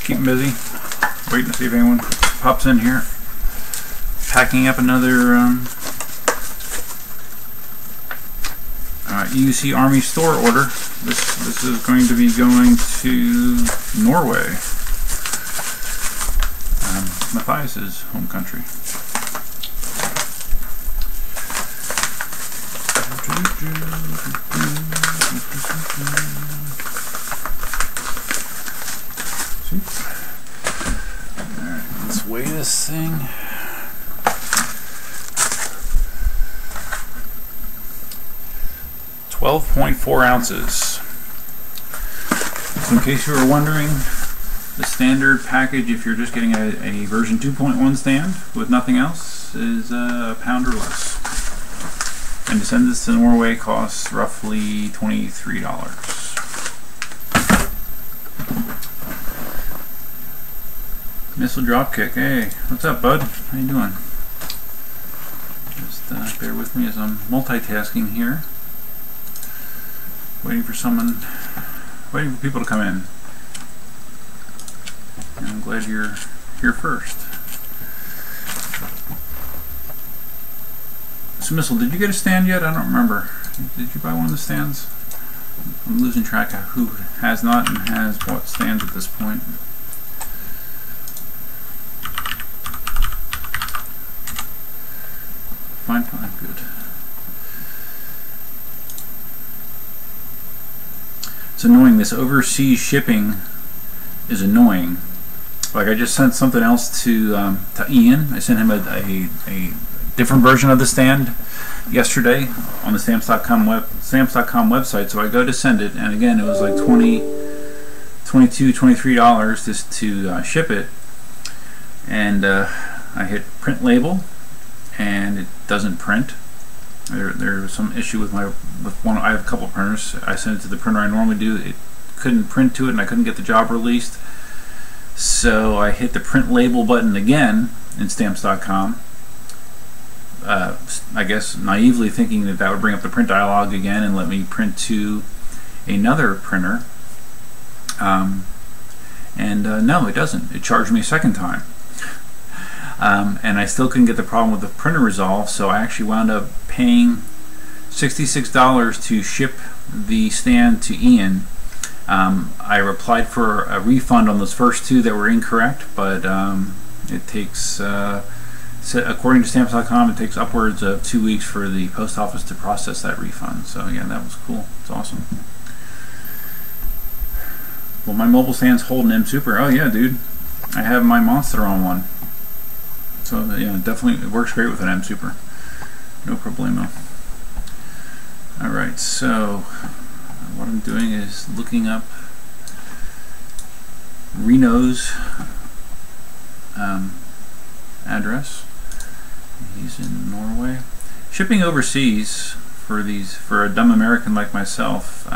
keeping busy, waiting to see if anyone pops in here. Packing up another EUC Army store order. This is going to be going to Norway, Matthias's home country. Alright, let's weigh this thing. .4 ounces. So in case you were wondering, the standard package, if you're just getting a version 2.1 stand with nothing else, is a pound or less. And to send this to Norway costs roughly $23. Missile dropkick. Hey, what's up, bud? How you doing? Just bear with me as I'm multitasking here. Waiting for people to come in. And I'm glad you're here first. So Missile, did you get a stand yet? I don't remember. Did you buy one of the stands? I'm losing track of who has not and has bought stands at this point. Fine, good. It's annoying. This overseas shipping is annoying. Like I just sent something else to Ian. I sent him a different version of the stand yesterday on the stamps.com website. So I go to send it, and again it was like $22, $23 just to ship it. And I hit print label, and it doesn't print. There's some issue with one. I have a couple printers. I sent it to the printer I normally do. It couldn't print to it, and I couldn't get the job released. So I hit the print label button again in stamps.com. I guess naively thinking that would bring up the print dialog again and let me print to another printer. No, it doesn't. It charged me a second time. And I still couldn't get the problem with the printer resolved, so I actually wound up paying $66 to ship the stand to Ian. I applied for a refund on those first two that were incorrect, but it takes, according to stamps.com, it takes upwards of 2 weeks for the post office to process that refund. So again, that was cool. It's awesome. Well, my mobile stand's holding M Super. Oh yeah, dude. I have my Monster on one. So yeah, definitely it works great with an M Super. No problemo. Alright, so what I'm doing is looking up Reno's address. He's in Norway. Shipping overseas for a dumb American like myself,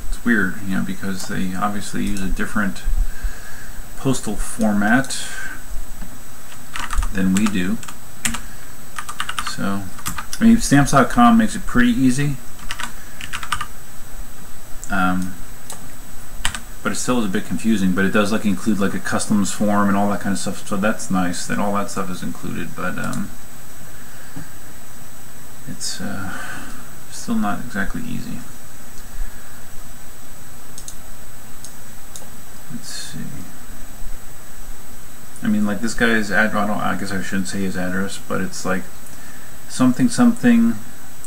it's weird, you know, because they obviously use a different postal format than we do. So, I mean, stamps.com makes it pretty easy, but it still is a bit confusing. But it does like include like a customs form and all that kind of stuff. So that's nice that all that stuff is included. But it's still not exactly easy. Let's see. I mean, like this guy's address, I guess I shouldn't say his address, but it's like something something,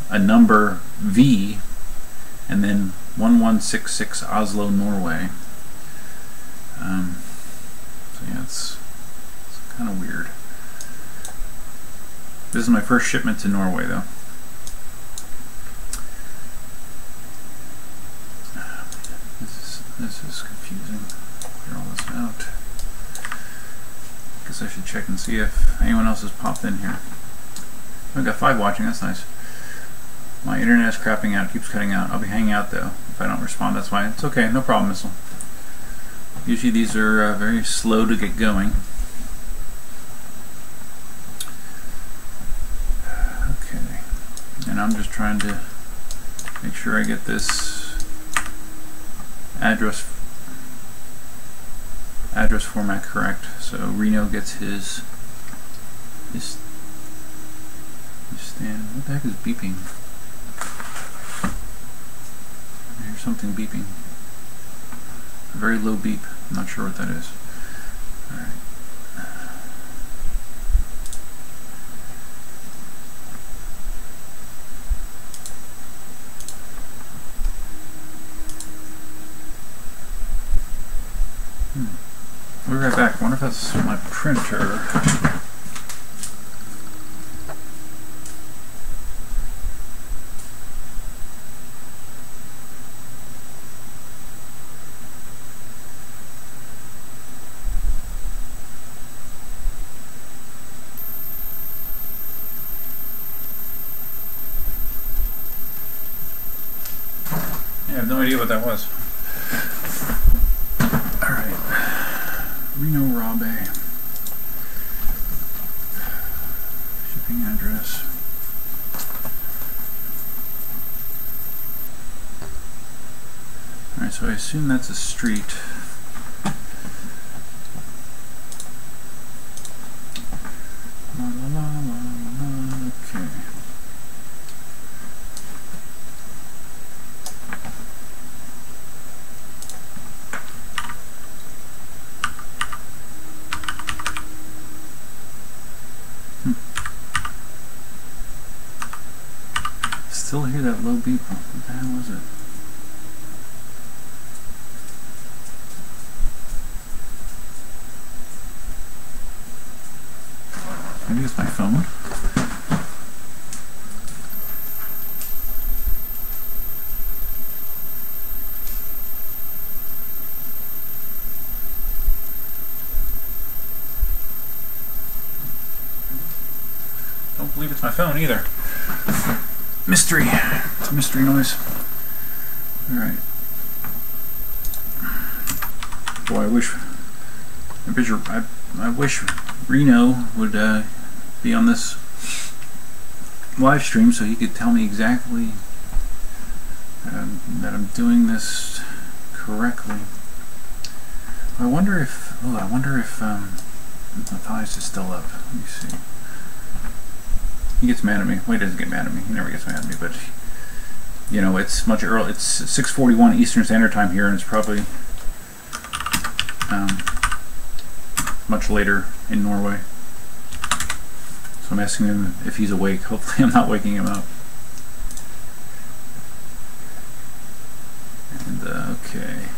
a number V, and then 1166 Oslo, Norway. So yeah, it's kind of weird. This is my first shipment to Norway, though. This is confusing. Clear all this out. Guess I should check and see if anyone else has popped in here. I've got 5 watching, that's nice. My internet is crapping out, keeps cutting out. I'll be hanging out though. If I don't respond, that's why. It's okay, no problem, Missile. Usually these are very slow to get going. Okay, and I'm just trying to make sure I get this address address format correct. So Reno gets his stand. What the heck is beeping? I hear something beeping. A very low beep. I'm not sure what that is. Alright. We'll be right back. I wonder if that's my printer. I have no idea what that was. Alright. Reno Rabe. Shipping address. Alright, so I assume that's a street. Okay. Still hear that low beep. What the hell is it? Maybe it's my phone. Don't believe it's my phone either. Mystery. It's a mystery noise. Alright. Boy, I wish Reno would be on this live stream so he could tell me exactly that I'm doing this correctly. I wonder if Matthias is still up. Let me see. He gets mad at me. Well, he doesn't get mad at me. He never gets mad at me, but you know, it's much early. It's 6:41 Eastern Standard Time here, and it's probably much later in Norway. So I'm asking him if he's awake. Hopefully, I'm not waking him up. And okay.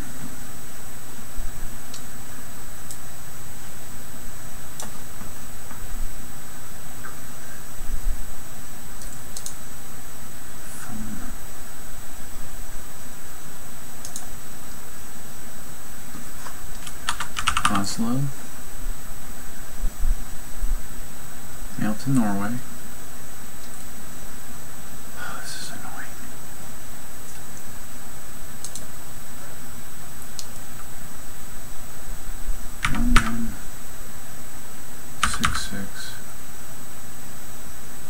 Oslo, mail to Norway. Oh, this is annoying.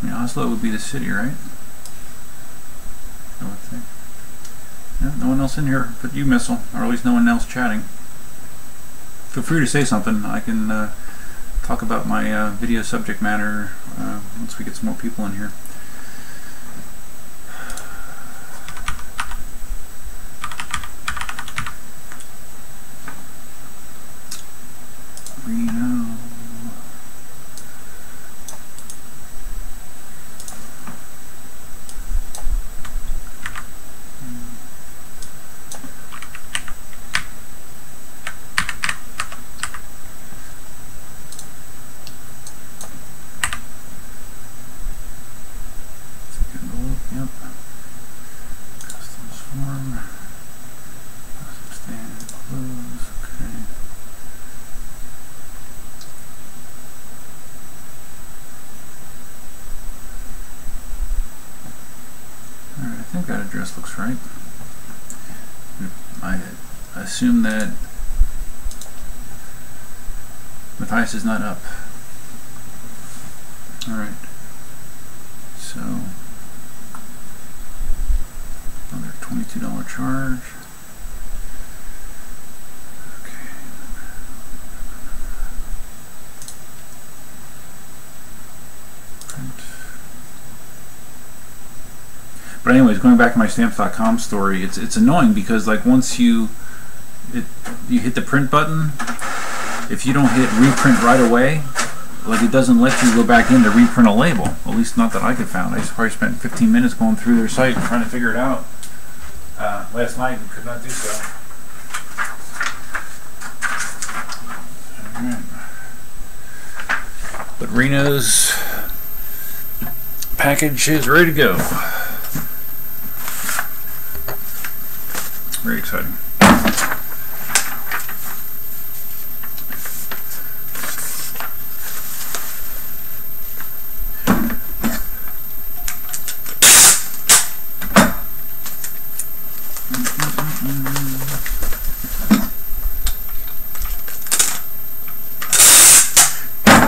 I mean, Oslo would be the city, right? I would think. Yeah, no one else in here but you, Missile, or at least no one else chatting. Feel free to say something. I can talk about my video subject matter once we get some more people in here. Reno. Yep. Customs form. Custom stand. Close. Okay. Alright, I think that address looks right. I assume that Matthias is not up. Alright. So another $22 charge. Okay. But anyways, going back to my stamps.com story, it's annoying because like once you hit the print button, if you don't hit reprint right away, like it doesn't let you go back in to reprint a label. At least not that I could found. I probably spent 15 minutes going through their site and trying to figure it out last night and could not do so. All right. But Reno's package is ready to go. Very exciting.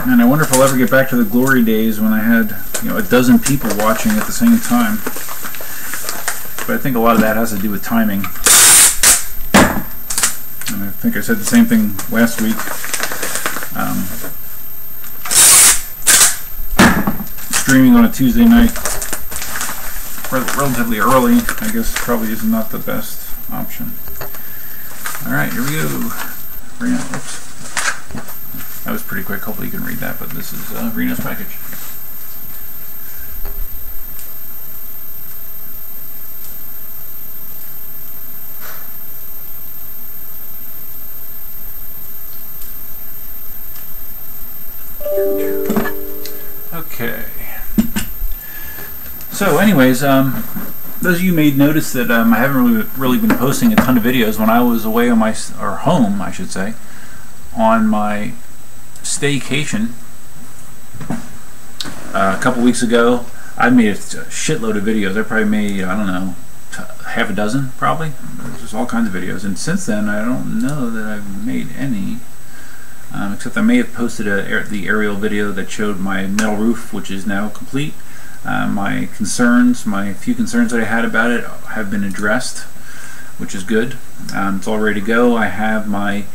And I wonder if I'll ever get back to the glory days when I had, you know, a dozen people watching at the same time. But I think a lot of that has to do with timing. And I think I said the same thing last week. Streaming on a Tuesday night, relatively early, I guess probably is not the best option. All right, here we go. Oops. That was pretty quick. Hopefully you can read that, but this is Reno's package. Okay. So anyways, those of you may notice that I haven't really been posting a ton of videos. When I was away on or home, I should say, on my staycation a couple weeks ago, I made a shitload of videos. I probably made, I don't know, half a dozen probably. There's just all kinds of videos, and since then I don't know that I've made any, except I may have posted the aerial video that showed my metal roof, which is now complete. My few concerns that I had about it have been addressed, which is good. It's all ready to go. I have my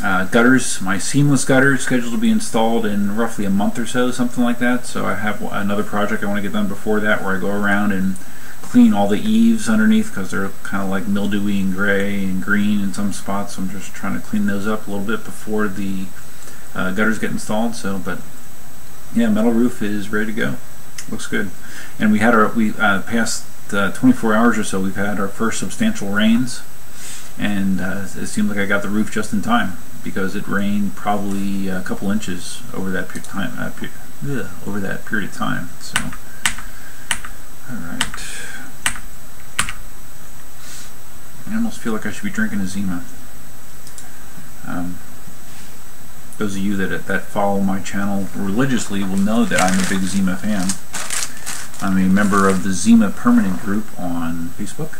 gutters, my seamless gutters, scheduled to be installed in roughly a month or so, something like that. So I have another project I want to get done before that, where I go around and clean all the eaves underneath, because they're kind of like mildewy and gray and green in some spots. So I'm just trying to clean those up a little bit before the gutters get installed. So, but yeah, metal roof is ready to go. Looks good. And we past 24 hours or so, we've had our first substantial rains. And it seemed like I got the roof just in time, because it rained probably a couple inches over that period of time. So, all right. I almost feel like I should be drinking a Zima. Those of you that follow my channel religiously will know that I'm a big Zima fan. I'm a member of the Zima Permanent Group on Facebook.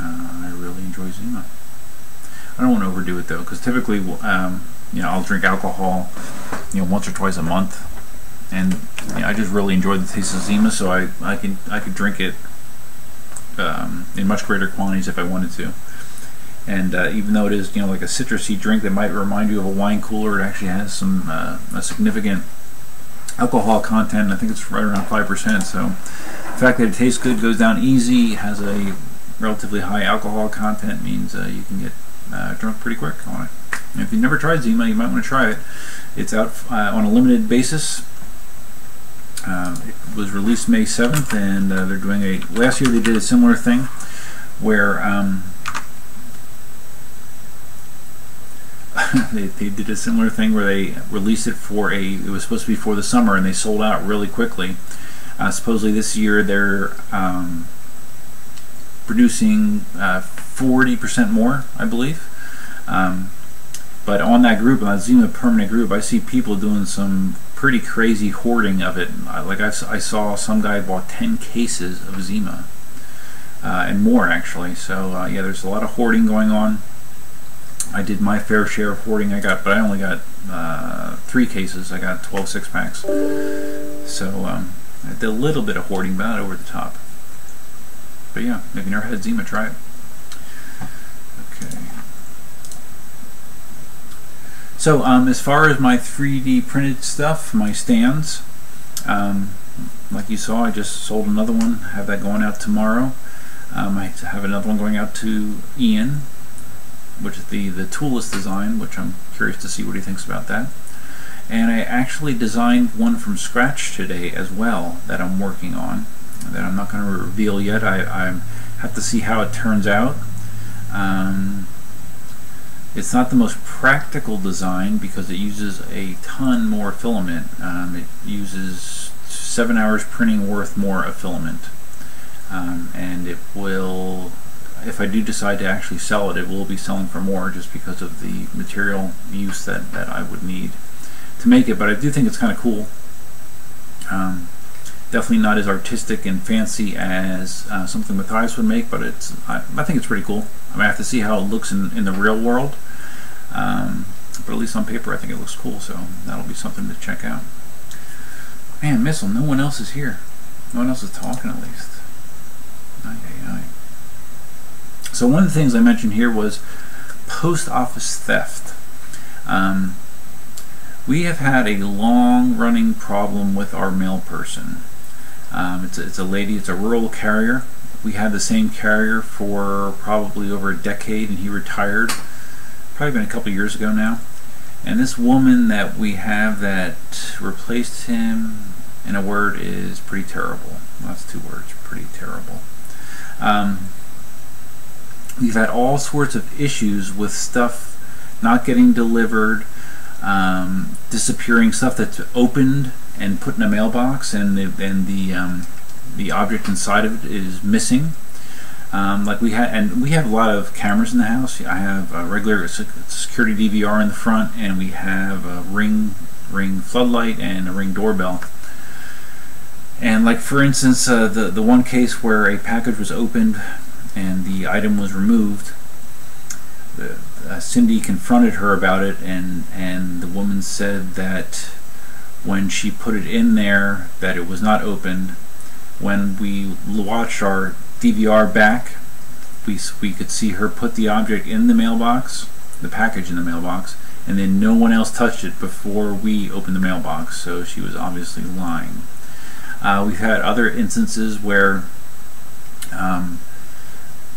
I really enjoy Zima. I don't want to overdo it though, because typically, you know, I'll drink alcohol, you know, once or twice a month, and you know, I just really enjoy the taste of Zima, so I could drink it in much greater quantities if I wanted to. And even though it is, you know, like a citrusy drink that might remind you of a wine cooler, it actually has some a significant alcohol content. I think it's right around 5%. So the fact that it tastes good, goes down easy, has a relatively high alcohol content, means you can get drunk pretty quick on it. And if you've never tried Zima, you might want to try it. It's out on a limited basis. It was released May 7th, and they're doing last year they did a similar thing where they did a similar thing where they released it it was supposed to be for the summer, and they sold out really quickly. Supposedly this year they're producing 40% more, I believe. But on that group, on that Zima Permanent Group, I see people doing some pretty crazy hoarding of it. Like I saw some guy bought 10 cases of Zima, and more actually. So yeah, there's a lot of hoarding going on. I did my fair share of hoarding. But I only got 3 cases. I got 12 6-packs. So I did a little bit of hoarding, but not over the top. But yeah, if you never had Zima, try it. Okay. So as far as my 3D printed stuff, my stands, like you saw, I just sold another one, have that going out tomorrow. I have another one going out to Ian, which is the toolless design, which I'm curious to see what he thinks about that. And I actually designed one from scratch today as well that I'm working on, that I'm not going to reveal yet. I have to see how it turns out. It's not the most practical design because it uses a ton more filament. It uses 7 hours printing worth more of filament. And it will, if I do decide to actually sell it, it will be selling for more just because of the material use that I would need to make it. But I do think it's kind of cool. Definitely not as artistic and fancy as something Matthias would make, but I think it's pretty cool. I mean, I have to see how it looks in the real world, but at least on paper I think it looks cool, so that'll be something to check out. Man, Missile, no one else is here. No one else is talking, at least. Aye, aye, aye. So one of the things I mentioned here was post office theft. We have had a long-running problem with our mail person. It's a lady, it's a rural carrier. We had the same carrier for probably over a decade, and he retired probably been a couple years ago now. And this woman that we have that replaced him, in a word, is pretty terrible. Well, that's 2 words, pretty terrible. We've had all sorts of issues with stuff not getting delivered, disappearing, stuff that's opened and put in a mailbox, and the object inside of it is missing. Like we have a lot of cameras in the house. I have a regular security DVR in the front, and we have a ring floodlight and a Ring doorbell. And like for instance, the one case where a package was opened and the item was removed, Cindy confronted her about it, and the woman said that when she put it in there that it was not opened. When we watched our DVR back, we could see her put the object in the mailbox, the package in the mailbox, and then no one else touched it before we opened the mailbox, so she was obviously lying. We've had other instances where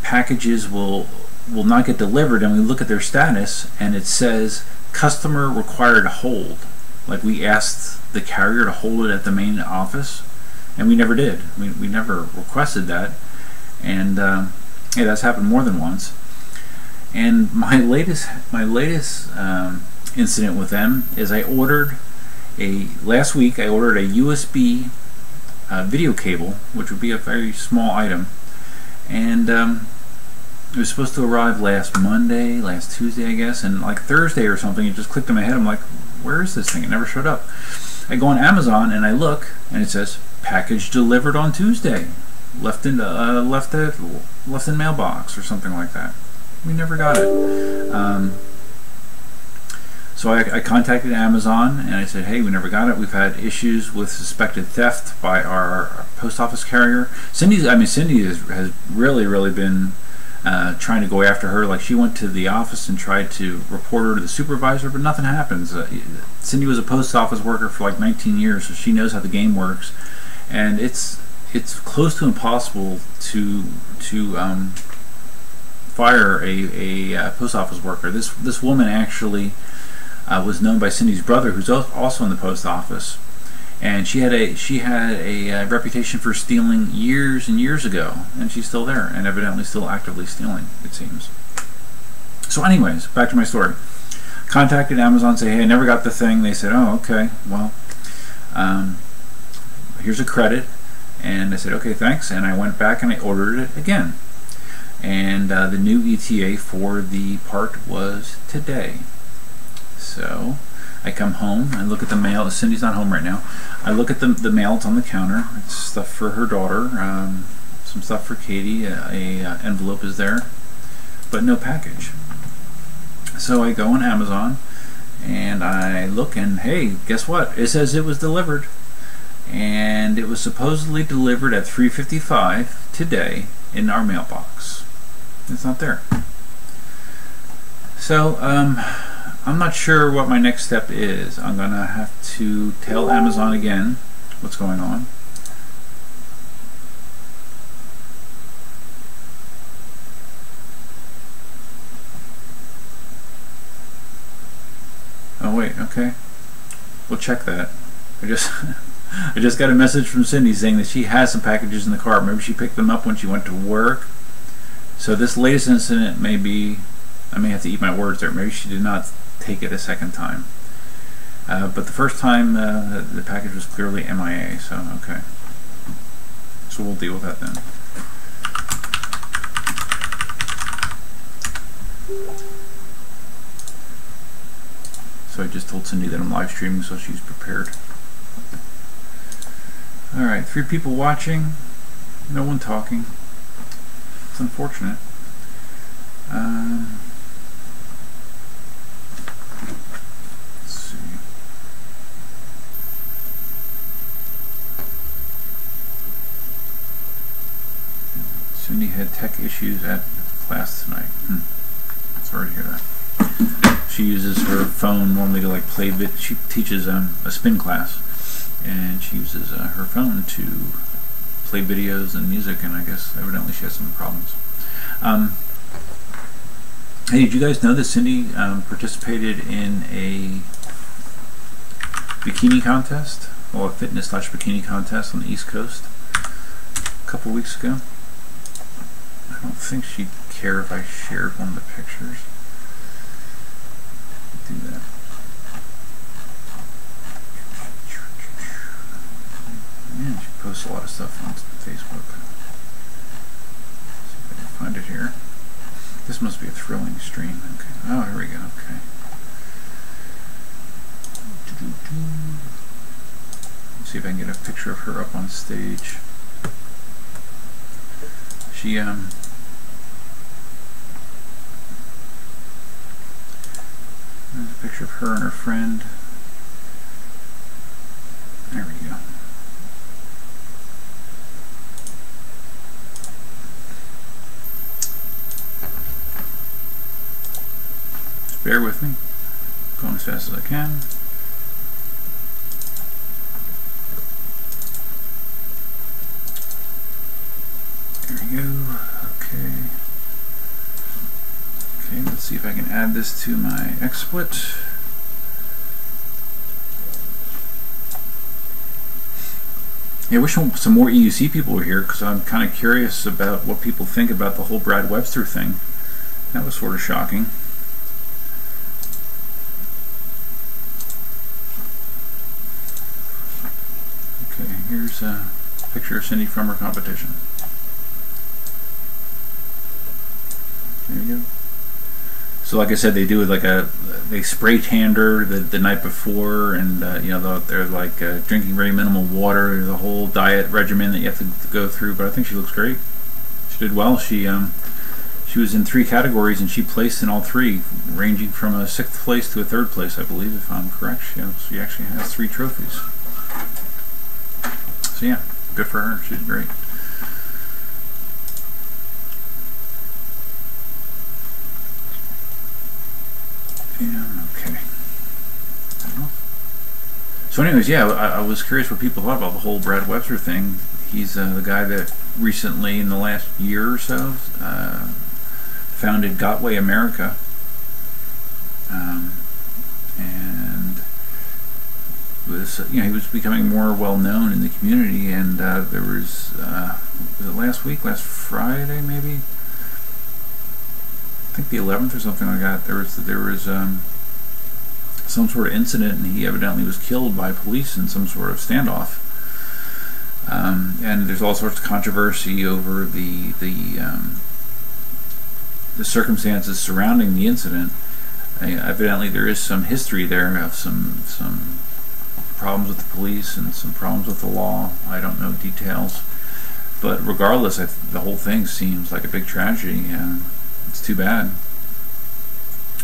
packages will not get delivered, and we look at their status and it says customer required hold. Like we asked the carrier to hold it at the main office, and we never did. We never requested that, and yeah, that's happened more than once. And my latest incident with them is last week I ordered a USB video cable, which would be a very small item, and it was supposed to arrive last Tuesday, I guess, and like Thursday or something, it just clicked in my head. I'm like, where is this thing? It never showed up. I go on Amazon and I look, and it says package delivered on Tuesday, left in mailbox or something like that. We never got it. So I contacted Amazon and I said, hey, we never got it. We've had issues with suspected theft by our post office carrier. Cindy has really been trying to go after her. Like, she went to the office and tried to report her to the supervisor, but nothing happens. Cindy was a post office worker for like 19 years, so she knows how the game works, and it's close to impossible to fire a post office worker. This woman actually was known by Cindy's brother, who's also in the post office, and she had a reputation for stealing years and years ago, and she's still there and evidently still actively stealing, it seems. So anyways, back to my story. Contacted Amazon, say, hey, I never got the thing. They said, oh, okay, well, here's a credit. And I said, okay, thanks, and I went back and I ordered it again, and the new ETA for the part was today. So I come home, I look at the mail. Cindy's not home right now. I look at the mail. It's on the counter. It's stuff for her daughter, some stuff for Katie. A envelope is there, but no package. So I go on Amazon and I look, and hey, guess what? It says it was delivered, and it was supposedly delivered at 3:55 today in our mailbox. It's not there. So I'm not sure what my next step is. I'm gonna have to tell Amazon again what's going on. Oh wait, okay. We'll check that. I just got a message from Cindy saying that she has some packages in the car. Maybe she picked them up when she went to work. So this latest incident may be, I may have to eat my words there. Maybe she did not take it a second time. But the first time the package was clearly MIA. So okay. So we'll deal with that then. So I just told Cindy that I'm live streaming, so she's prepared. Alright, 3 people watching, no one talking. It's unfortunate. Let's see. Cindy had tech issues at class tonight. Sorry to hear that. She uses her phone normally to like play she teaches a spin class, and she uses her phone to play videos and music, and I guess evidently she has some problems. Hey, did you guys know that Cindy participated in a bikini contest, well, a fitness/bikini contest on the East Coast a couple weeks ago? I don't think she'd care if I shared one of the pictures. Do that. Man, she posts a lot of stuff on Facebook. See if I can find it here. This must be a thrilling stream. Okay. Oh, here we go. Okay. Let's see if I can get a picture of her up on stage. She there's a picture of her and her friend. There we go. Just bear with me. Going as fast as I can. There we go. Okay. Okay, let's see if I can add this to my XSplit. Yeah, I wish some more EUC people were here, because I'm kind of curious about what people think about the whole Brad Webster thing. That was sort of shocking. Okay, here's a picture of Cindy from her competition. There you go. So like I said, they do it like they spray tanned her the night before, and you know, they're like drinking very minimal water. There's a whole diet regimen that you have to go through, but I think she looks great. She did well. She was in 3 categories, and she placed in all 3, ranging from a 6th place to a 3rd place, I believe, if I'm correct. She actually has 3 trophies. So yeah, good for her. She did great. Okay. So anyways, yeah, I was curious what people thought about the whole Brad Webster thing. He's the guy that recently, in the last year or so, founded Gotway America, and was, you know, he was becoming more well known in the community. And there was it last Friday maybe? I think the 11th or something like that. There was some sort of incident, and he evidently was killed by police in some sort of standoff. And there's all sorts of controversy over the circumstances surrounding the incident. Evidently, there is some history there of some problems with the police and some problems with the law. I don't know details, but regardless, the whole thing seems like a big tragedy. It's too bad.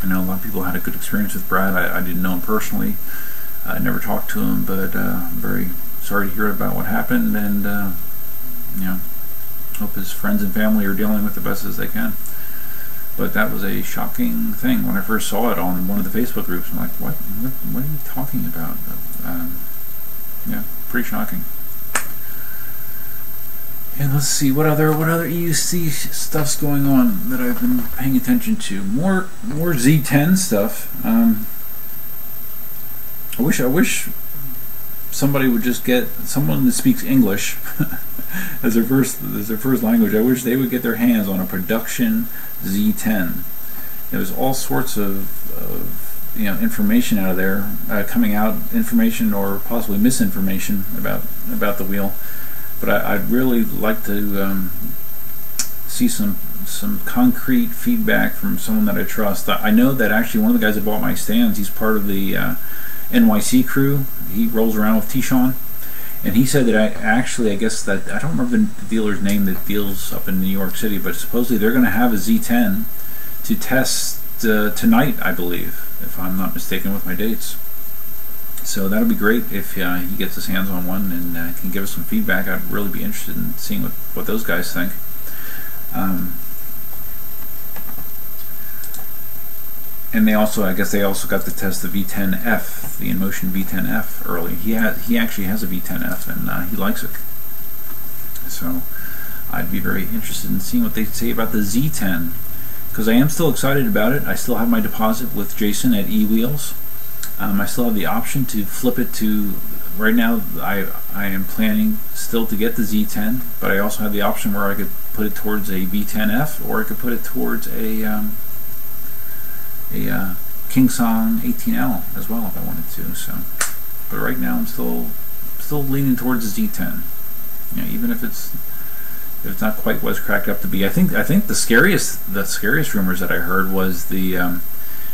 I know a lot of people had a good experience with Brad. I didn't know him personally. I never talked to him, but I'm very sorry to hear about what happened, and you know, hope his friends and family are dealing with it the best as they can. But that was a shocking thing. When I first saw it on one of the Facebook groups, I'm like, what are you talking about? Yeah, pretty shocking. And let's see, what other EUC stuff's going on that I've been paying attention to. More Z10 stuff. I wish somebody would just get someone that speaks English as their first language. I wish they would get their hands on a production Z10. There's all sorts of information out of there, coming out, information or possibly misinformation about the wheel. But I'd really like to see some concrete feedback from someone that I trust. I know that actually one of the guys that bought my stands, he's part of the NYC crew. He rolls around with T-Shawn, and he said that I guess that, I don't remember the dealer's name that deals up in New York City, but supposedly they're going to have a Z10 to test tonight, I believe, if I'm not mistaken with my dates. So that'll be great if he gets his hands on one and can give us some feedback. I'd really be interested in seeing what those guys think. And I guess they also got to test the V10F, the Inmotion V10F early. He actually has a V10F, and he likes it. So I'd be very interested in seeing what they say about the Z10, because I am still excited about it. I still have my deposit with Jason at eWheels. I still have the option to flip it to, right now I am planning still to get the Z10, but I also have the option where I could put it towards a V10F, or I could put it towards a KingSong 18L as well if I wanted to. So, but right now I'm still leaning towards the Z10. Even if it's not quite what it's cracked up to be. I think the scariest rumors that I heard was the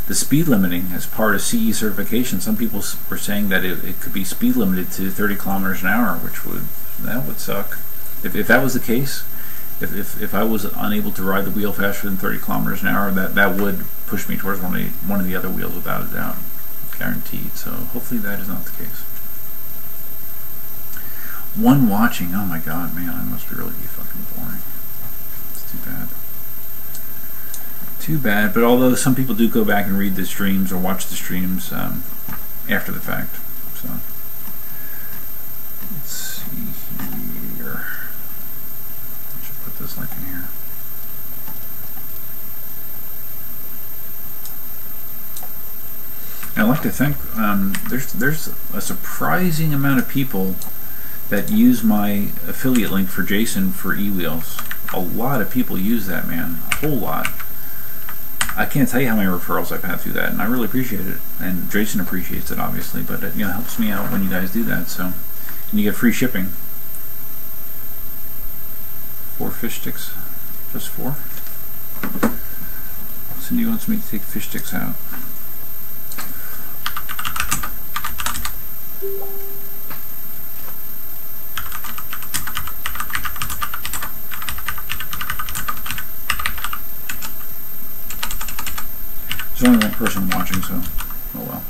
speed limiting as part of CE certification. Some people were saying that it could be speed limited to 30 kilometers an hour, which would suck. If that was the case, if I was unable to ride the wheel faster than 30 kilometers an hour, that would push me towards one of the other wheels without a doubt, guaranteed. So hopefully that is not the case. One watching, oh my god, man, I must really be fucking boring. It's too bad. Too bad, but although some people do go back and read the streams or watch the streams after the fact. So let's see here. I should put this link in here. I'd like to think there's a surprising amount of people that use my affiliate link for Jason for eWheels. A lot of people use that, man. A whole lot. I can't tell you how many referrals I've had through that, and I really appreciate it. And Jason appreciates it, obviously, but it helps me out when you guys do that. So, and you get free shipping. 4 fish sticks, just 4. Cindy wants me to take fish sticks out. There's only one person watching, so oh well.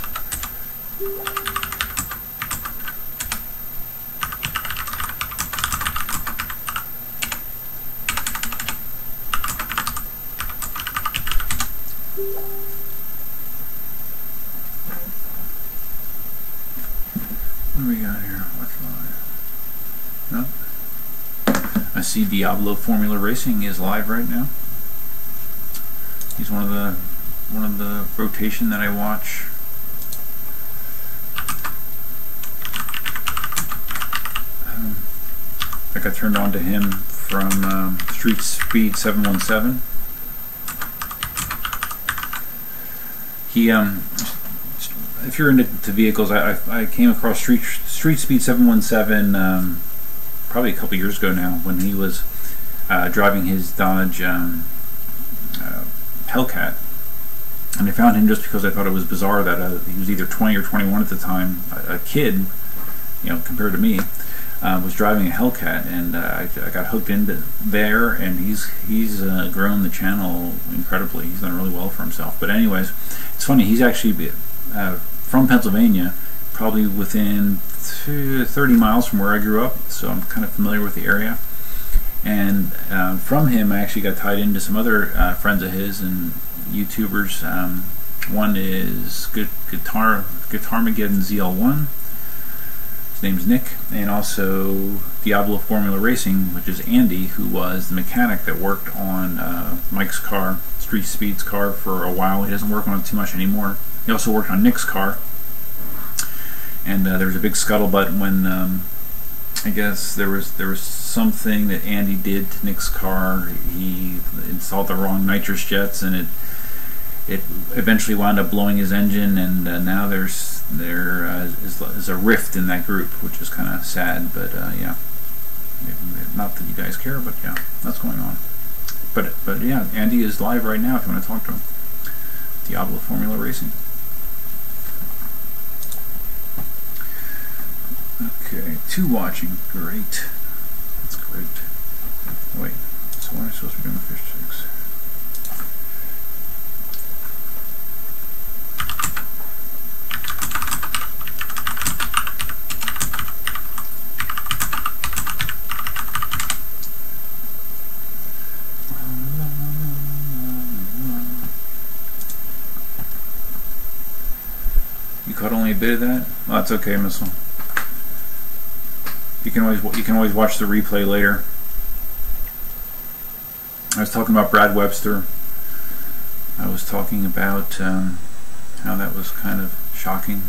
What do we got here? What's live? No. I see Diablo Formula Racing is live right now. He's one of the rotation that I watch. I got turned on to him from Street Speed 717. He if you're into vehicles, I came across Street Speed 717 probably a couple years ago now, when he was driving his Dodge Hellcat. And I found him just because I thought it was bizarre that he was either 20 or 21 at the time, a kid, compared to me, was driving a Hellcat, and I got hooked into there, and he's grown the channel incredibly. He's done really well for himself. But anyways, it's funny, he's actually from Pennsylvania, probably within 30 miles from where I grew up, so I'm kind of familiar with the area. And from him, I actually got tied into some other friends of his and YouTubers. One is Guitarmageddon ZL1. His name's Nick, and also Diablo Formula Racing, which is Andy, who was the mechanic that worked on Mike's car, Street Speed's car, for a while. He doesn't work on it too much anymore. He also worked on Nick's car. And there was a big scuttlebutt when I guess there was something that Andy did to Nick's car. He installed the wrong nitrous jets, and it eventually wound up blowing his engine. And now there is a rift in that group, which is kind of sad. But yeah, not that you guys care, but yeah, that's going on. But yeah, Andy is live right now if you want to talk to him. Diablo Formula Racing. Okay, 2 watching. Great. That's great. Wait, so what am I supposed to be doing with fish sticks? You caught only a bit of that? Oh, that's okay, Missile. You can always watch the replay later. I was talking about Brad Webster. I was talking about how that was kind of shocking.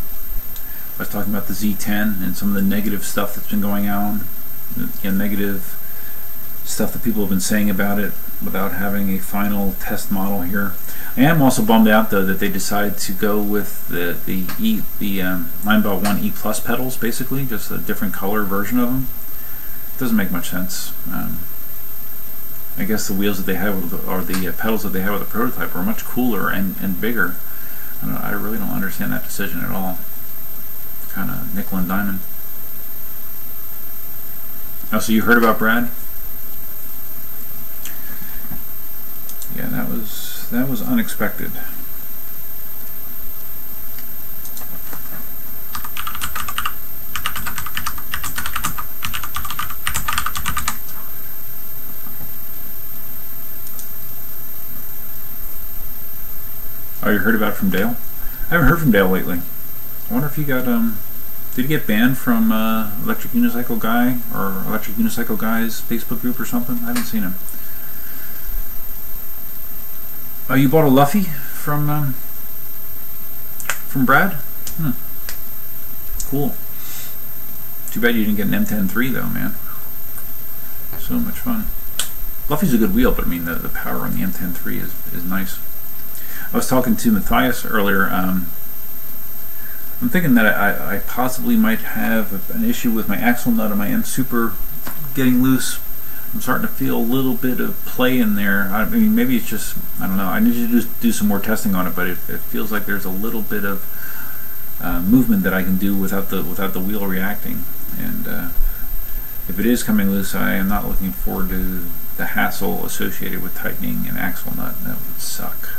I was talking about the Z10 and some of the negative stuff that's been going on. Negative stuff that people have been saying about it without having a final test model here. I am also bummed out though that they decided to go with the Linebot 1 E Plus pedals, basically just a different color version of them. It doesn't make much sense. I guess the wheels that they have or the pedals that they have with the prototype are much cooler and bigger. I really don't understand that decision at all. Kind of nickel and diamond. Oh, so you heard about Brad? Yeah, that was unexpected. Oh, you heard about it from Dale? I haven't heard from Dale lately. I wonder if he got did he get banned from Electric Unicycle Guy or Electric Unicycle Guy's Facebook group or something? I haven't seen him. Oh, you bought a Luffy from Brad? Cool. Too bad you didn't get an M10-3 though, man. So much fun. Luffy's a good wheel, but I mean the power on the M10-3 is nice. I was talking to Matthias earlier. I'm thinking that I possibly might have an issue with my axle nut on my M Super getting loose. I'm starting to feel a little bit of play in there. I mean, maybe it's just, I don't know. I need to just do some more testing on it, but it feels like there's a little bit of movement that I can do without the wheel reacting. And if it is coming loose, I am not looking forward to the hassle associated with tightening an axle nut. That would suck.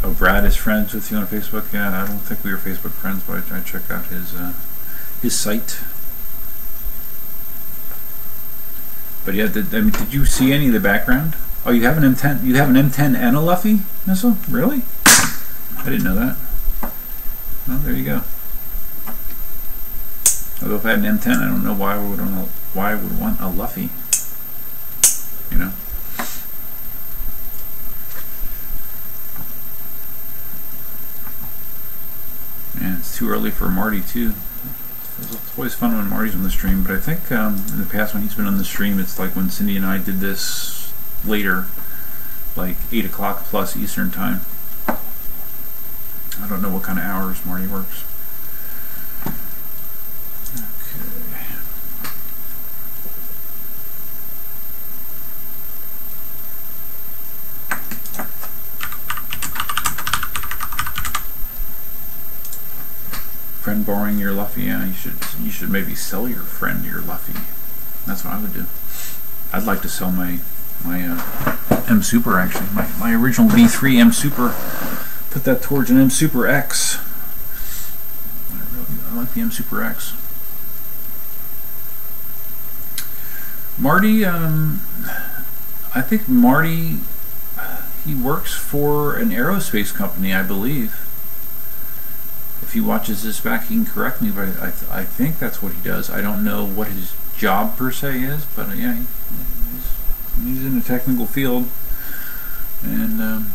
Oh, Brad is friends with you on Facebook? Yeah, I don't think we were Facebook friends, but I checked out his site. But yeah, did you see any of the background? Oh, you have an M10. You have an M10 and a Luffy missile? Really? I didn't know that. Well, there you go. Although if I had an M10, I don't know why I would want a Luffy. You know. And it's too early for Marty too. It's always fun when Marty's on the stream, but I think in the past when he's been on the stream, it's like when Cindy and I did this later, like 8 o'clock plus Eastern time. I don't know what kind of hours Marty works. Friend borrowing your Luffy, yeah, you should maybe sell your friend your Luffy. That's what I would do. I'd like to sell my M Super actually, my original V3 M Super. Put that towards an M Super X. I like the M Super X. Marty, I think Marty, he works for an aerospace company, I believe. If he watches this back, he can correct me, but I think that's what he does. I don't know what his job per se is, but yeah, he's in a technical field. and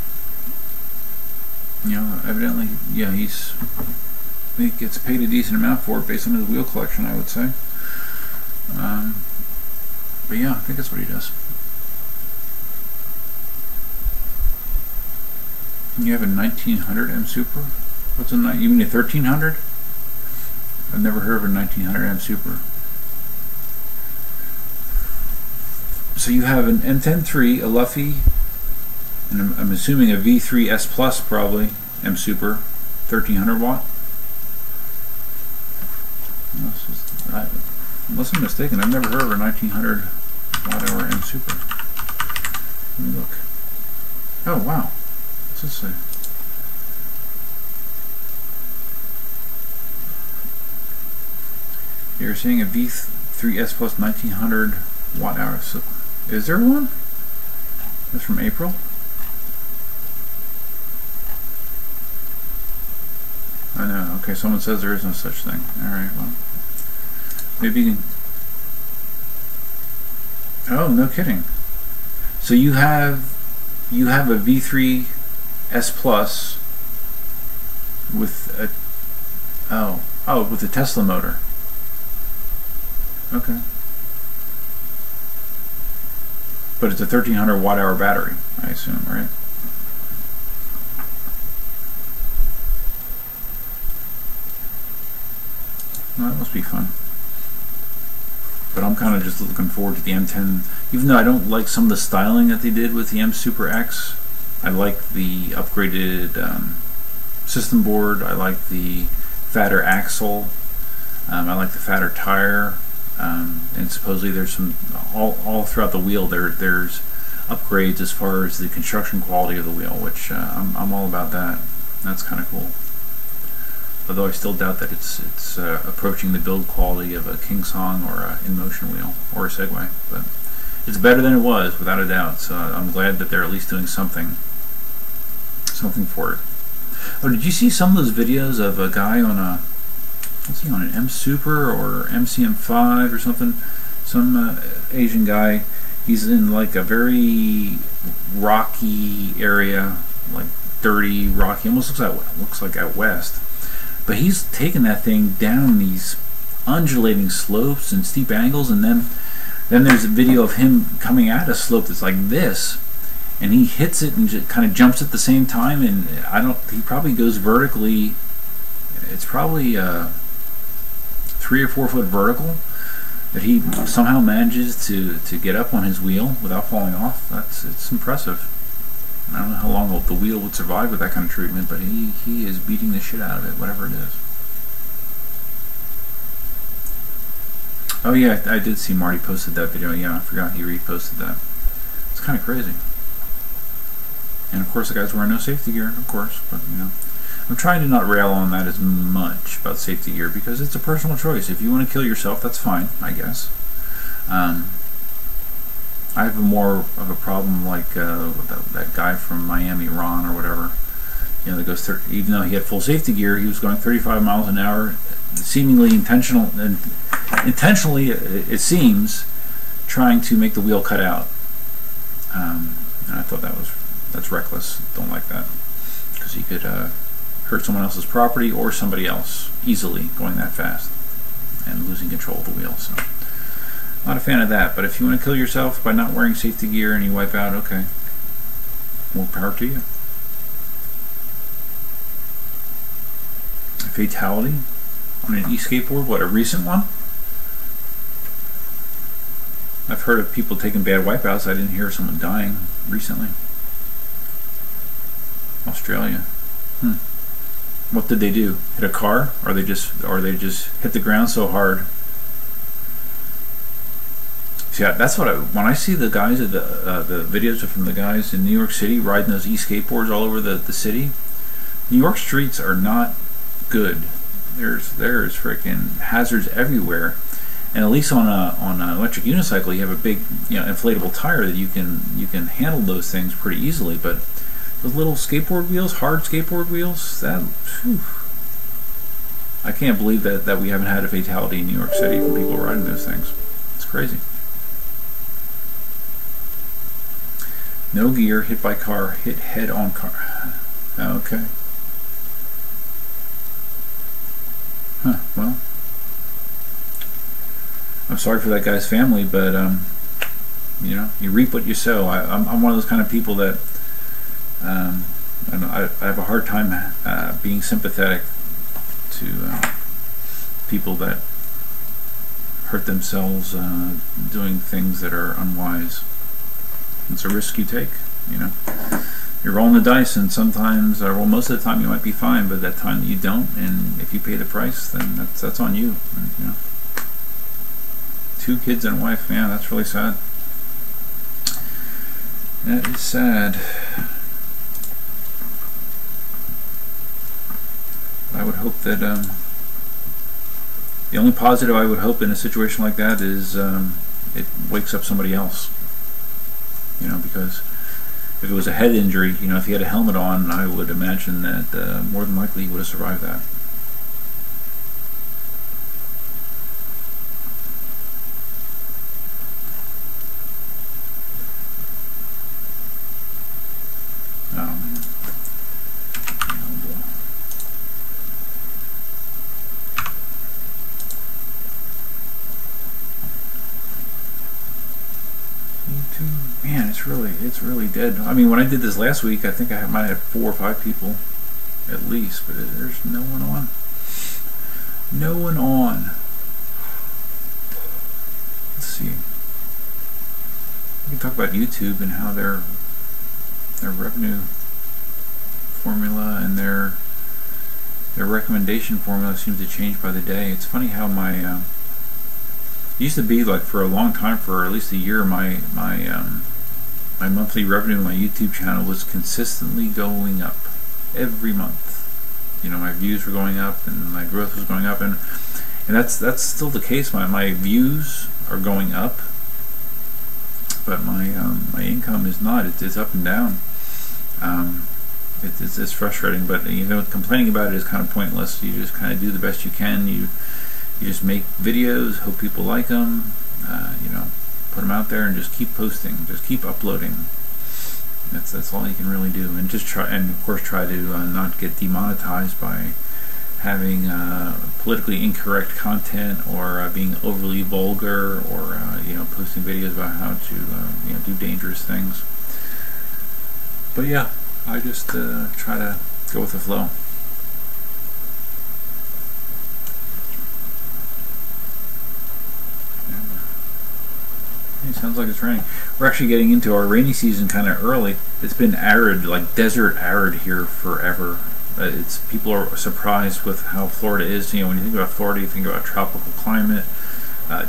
you know, evidently, yeah, he gets paid a decent amount for it based on his wheel collection, I would say. But yeah, I think that's what he does. You have a 1900 M Super? What's a you mean a 1300? I've never heard of a 1900 M Super. So you have an M10-3, a Luffy, and I'm assuming a V3 S Plus probably, M Super, 1300 watt. Unless I'm mistaken, I've never heard of a 1900 watt hour M Super. Let me look. Oh wow, what's this say? You're seeing a V3 S Plus 1900 watt hour. So, is there one? That's from April. I know. Okay, someone says there is no such thing. All right. Well, maybe you can. Oh, no kidding. So you have a V3 S Plus with a with a Tesla motor. Okay. But it's a 1300 watt hour battery, I assume, right? Well, that must be fun. But I'm kind of just looking forward to the M10. Even though I don't like some of the styling that they did with the M Super X, I like the upgraded system board. I like the fatter axle. I like the fatter tire. And supposedly there's some all throughout the wheel there's upgrades as far as the construction quality of the wheel, which I'm all about that. That's kind of cool. Although I still doubt that it's approaching the build quality of a KingSong or a Inmotion wheel or a Segway, but it's better than it was without a doubt. So I'm glad that they're at least doing something for it. Oh, did you see some of those videos of a guy on a what's he on, an M Super or MCM5 or something? Some Asian guy. He's in like a very rocky area, like dirty, rocky. Almost looks like out west. But he's taking that thing down these undulating slopes and steep angles, and then there's a video of him coming at a slope that's like this, and he hits it and just kind of jumps at the same time. And he probably goes vertically. It's probably 3 or 4 foot vertical that he somehow manages to get up on his wheel without falling off. It's impressive. I don't know how long the wheel would survive with that kind of treatment, but he is beating the shit out of it, whatever it is. Oh yeah, I did see Marty posted that video. Yeah, I forgot he reposted that. It's kind of crazy. And of course the guy's wearing no safety gear, of course, but you know. I'm trying to not rail on that as much about safety gear because it's a personal choice. If you want to kill yourself, that's fine, I guess. I have more of a problem like with that guy from Miami, Ron or whatever. You know, that goes even though he had full safety gear, he was going 35 miles an hour, seemingly intentionally, it seems, trying to make the wheel cut out. And I thought that's reckless. Don't like that because he could hurt someone else's property or somebody else easily going that fast and losing control of the wheel. So. Not a fan of that, but if you want to kill yourself by not wearing safety gear and you wipe out, okay, more power to you. A fatality on an e-skateboard, what, a recent one? I've heard of people taking bad wipeouts. I didn't hear of someone dying recently. Australia. What did they do? Hit a car, or they just hit the ground so hard? Yeah, that's what when I see the guys at the videos from the guys in New York City riding those e-skateboards all over the city. New York streets are not good. There's freaking hazards everywhere, and at least on an electric unicycle you have a big inflatable tire that you can handle those things pretty easily. But those little skateboard wheels, hard skateboard wheels, I can't believe that we haven't had a fatality in New York City from people riding those things. It's crazy. No gear, hit by car, hit head on car. Okay. Huh, well, I'm sorry for that guy's family, but you know, you reap what you sow. I'm one of those kind of people that I have a hard time being sympathetic to people that hurt themselves doing things that are unwise. It's a risk you take, you know. You're rolling the dice, and sometimes, well, most of the time you might be fine, but that time that you don't, and if you pay the price, then that's on you. And, you know, 2 kids and a wife, man, that's really sad. That is sad. I would hope that the only positive I would hope in a situation like that is it wakes up somebody else. You know, because if it was a head injury, you know, if he had a helmet on, I would imagine that more than likely he would have survived that. Man, it's really dead. I mean, when I did this last week, I think I might have 4 or 5 people at least, but there's no one on. No one on. Let's see. We can talk about YouTube and how their revenue formula and their recommendation formula seems to change by the day. It's funny how my it used to be like for a long time, for at least a year, my monthly revenue on my YouTube channel was consistently going up every month. You know, my views were going up and my growth was going up, and that's still the case. My views are going up, but my income is not. It's up and down. It's frustrating, but you know, complaining about it is kind of pointless. You just kind of do the best you can. You just make videos, hope people like them. You know, put them out there and just keep posting, just keep uploading. That's all you can really do, and just try, and of course try to not get demonetized by having politically incorrect content, or being overly vulgar, or you know, posting videos about how to you know, do dangerous things. But yeah, I just try to go with the flow. It sounds like it's raining. We're actually getting into our rainy season kind of early. It's been arid, like desert arid here forever. People are surprised with how Florida is. You know, when you think about Florida, you think about tropical climate,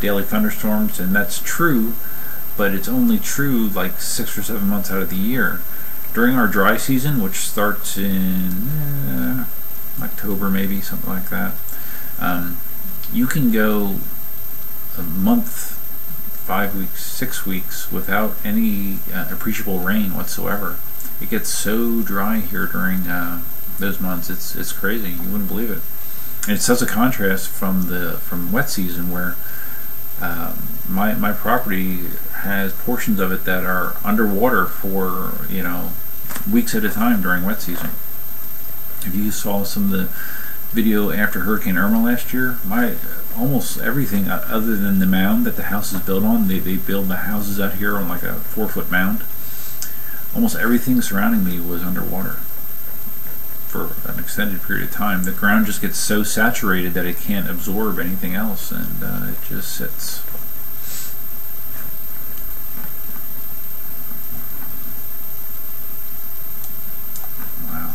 daily thunderstorms, and that's true, but it's only true like 6 or 7 months out of the year. During our dry season, which starts in October, maybe, something like that, you can go a month, 5 weeks, 6 weeks without any appreciable rain whatsoever. It gets so dry here during those months. It's crazy. You wouldn't believe it. And it's such a contrast from wet season, where my property has portions of it that are underwater for, you know, weeks at a time during wet season. If you saw some of the video after Hurricane Irma last year, almost everything other than the mound that the house is built on, they build the houses out here on like a 4-foot mound. Almost everything surrounding me was underwater for an extended period of time. The ground just gets so saturated that it can't absorb anything else, and it just sits. Wow,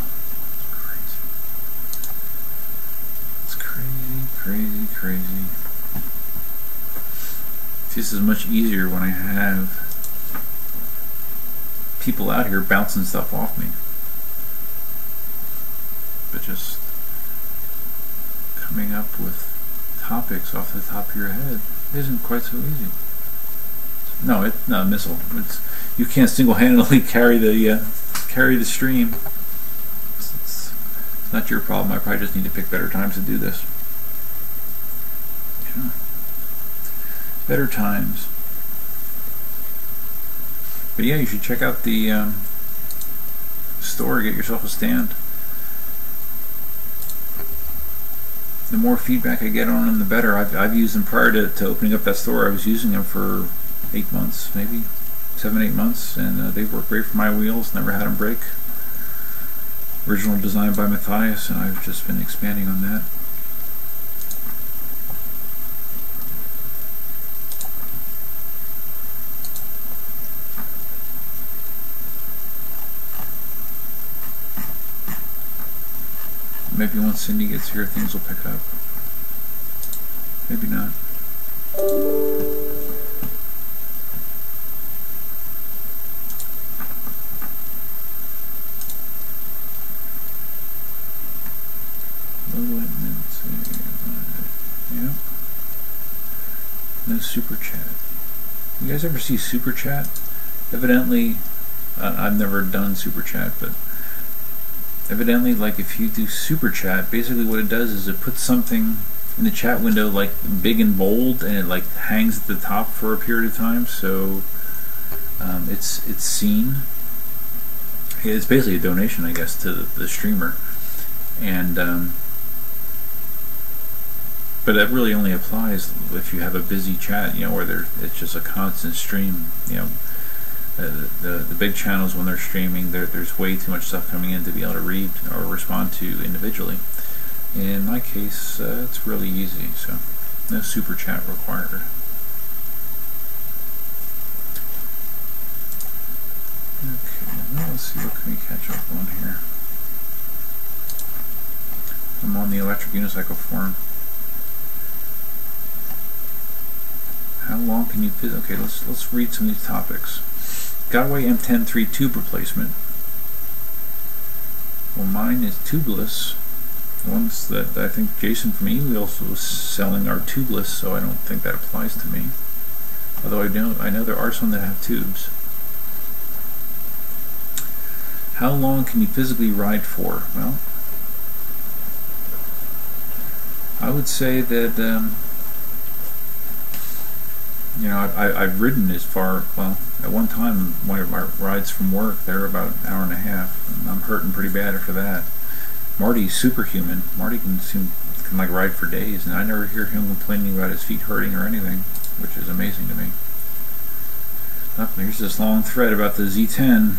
it's crazy. Crazy, crazy. This is much easier when I have people out here bouncing stuff off me. But just coming up with topics off the top of your head isn't quite so easy. No, it's not a missile. You can't single-handedly carry the stream. It's not your problem. I probably just need to pick better times to do this. Better times. But yeah, you should check out the store, get yourself a stand. The more feedback I get on them, the better. I've used them prior to opening up that store. I was using them for 8 months, maybe 7-8 months, and they've worked great for my wheels. Never had them break. Original design by Matthias, and I've just been expanding on that. Maybe once Cindy gets here, things will pick up. Maybe not. Yeah. No super chat. You guys ever see super chat? Evidently, I've never done super chat, but evidently, like if you do super chat, basically what it does is it puts something in the chat window like big and bold, and it like hangs at the top for a period of time, so it's seen. It's basically a donation, I guess, to the streamer, and but that really only applies if you have a busy chat, you know, where it's just a constant stream, you know. The big channels, when they're streaming, there's way too much stuff coming in to be able to read or respond to individually. In my case, it's really easy, so no super chat required. Okay, well, let's see, what can we catch up on here? I'm on the electric unicycle forum. How long can you fit? Okay, let's read some of these topics. Gotway M10-3 tube replacement. Well, mine is tubeless. The ones that I think Jason from E-Wheels was selling are tubeless, so I don't think that applies to me. Although I know there are some that have tubes. How long can you physically ride for? Well, I would say that you know, I've ridden as far, well, at one time, one of my rides from work, they were about an hour and a half, and I'm hurting pretty bad after that. Marty's superhuman. Marty can like ride for days, and I never hear him complaining about his feet hurting or anything, which is amazing to me. Oh, here's this long thread about the Z10.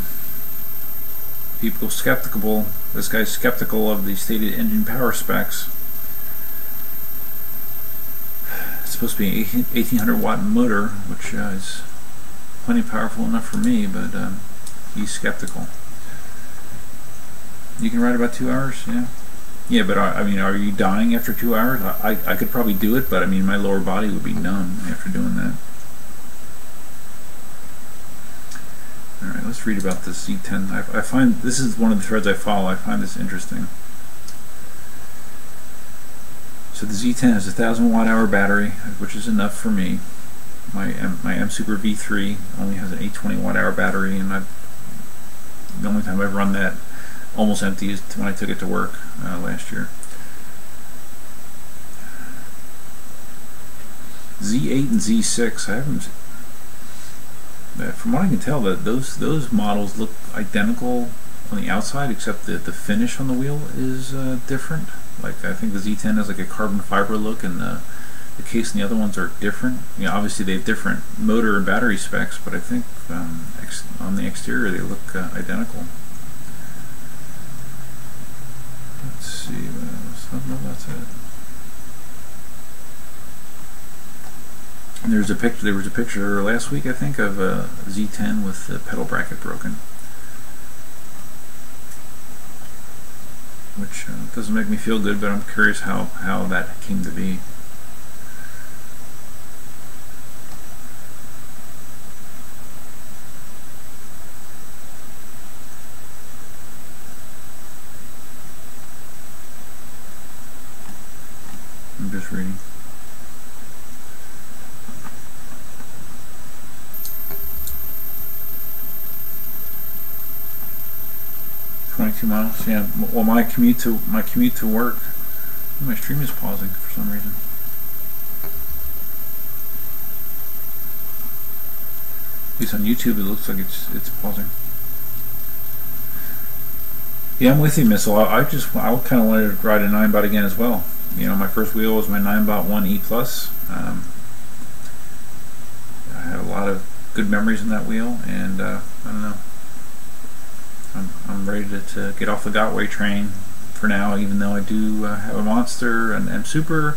People skeptical. This guy's skeptical of the stated engine power specs. It's supposed to be an 1800 watt motor, which is plenty powerful enough for me, but he's skeptical. You can ride about 2 hours, yeah. Yeah, but I mean, are you dying after 2 hours? I could probably do it, but I mean, my lower body would be numb after doing that. Alright, let's read about this Z10. I find, this is one of the threads I follow, I find this interesting. So the Z10 has a 1000 watt hour battery, which is enough for me. My M Super V3 only has an 820 watt hour battery, and the only time I've run that almost empty is when I took it to work last year. Z8 and Z6, I haven't. From what I can tell, that those models look identical on the outside, except that the finish on the wheel is different. Like, I think the Z10 has like a carbon fiber look, and the case and the other ones are different. You know, obviously they have different motor and battery specs, but I think on the exterior they look identical. Let's see, no, that's it. And there was a picture last week, I think, of a Z10 with the pedal bracket broken, which doesn't make me feel good, but I'm curious how that came to be. I'm just reading. Miles, yeah. Well, my commute to work, my stream is pausing for some reason. At least on YouTube, it looks like it's pausing. Yeah, I'm with you, Missile. I kind of wanted to ride a 9-bot again as well. You know, my first wheel was my 9-bot 1E Plus. I had a lot of good memories in that wheel, and I don't know. I'm ready to get off the Gotway train for now, even though I do have a Monster, an M Super,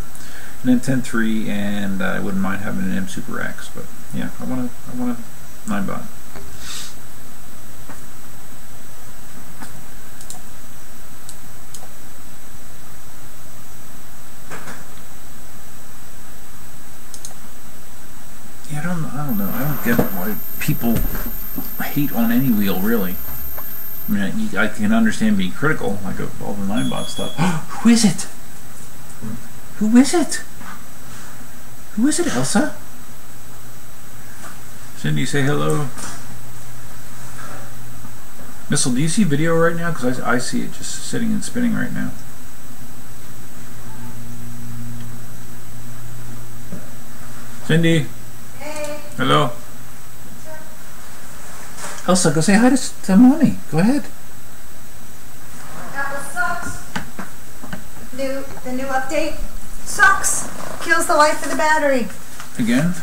an M10-3, and I wouldn't mind having an M Super X. But yeah, I want a 9-bot. Yeah, I don't know. I don't get why people hate on any wheel, really. I mean, I can understand being critical, like of all the 9-bot stuff. Who is it? Who is it? Who is it, Elsa? Cindy, say hello. Missile, do you see video right now? Because I see it just sitting and spinning right now. Cindy. Hey. Hello. Elsa, go say hi to Mommy. Go ahead. Apple sucks. The new update sucks. Kills the life of the battery. Again?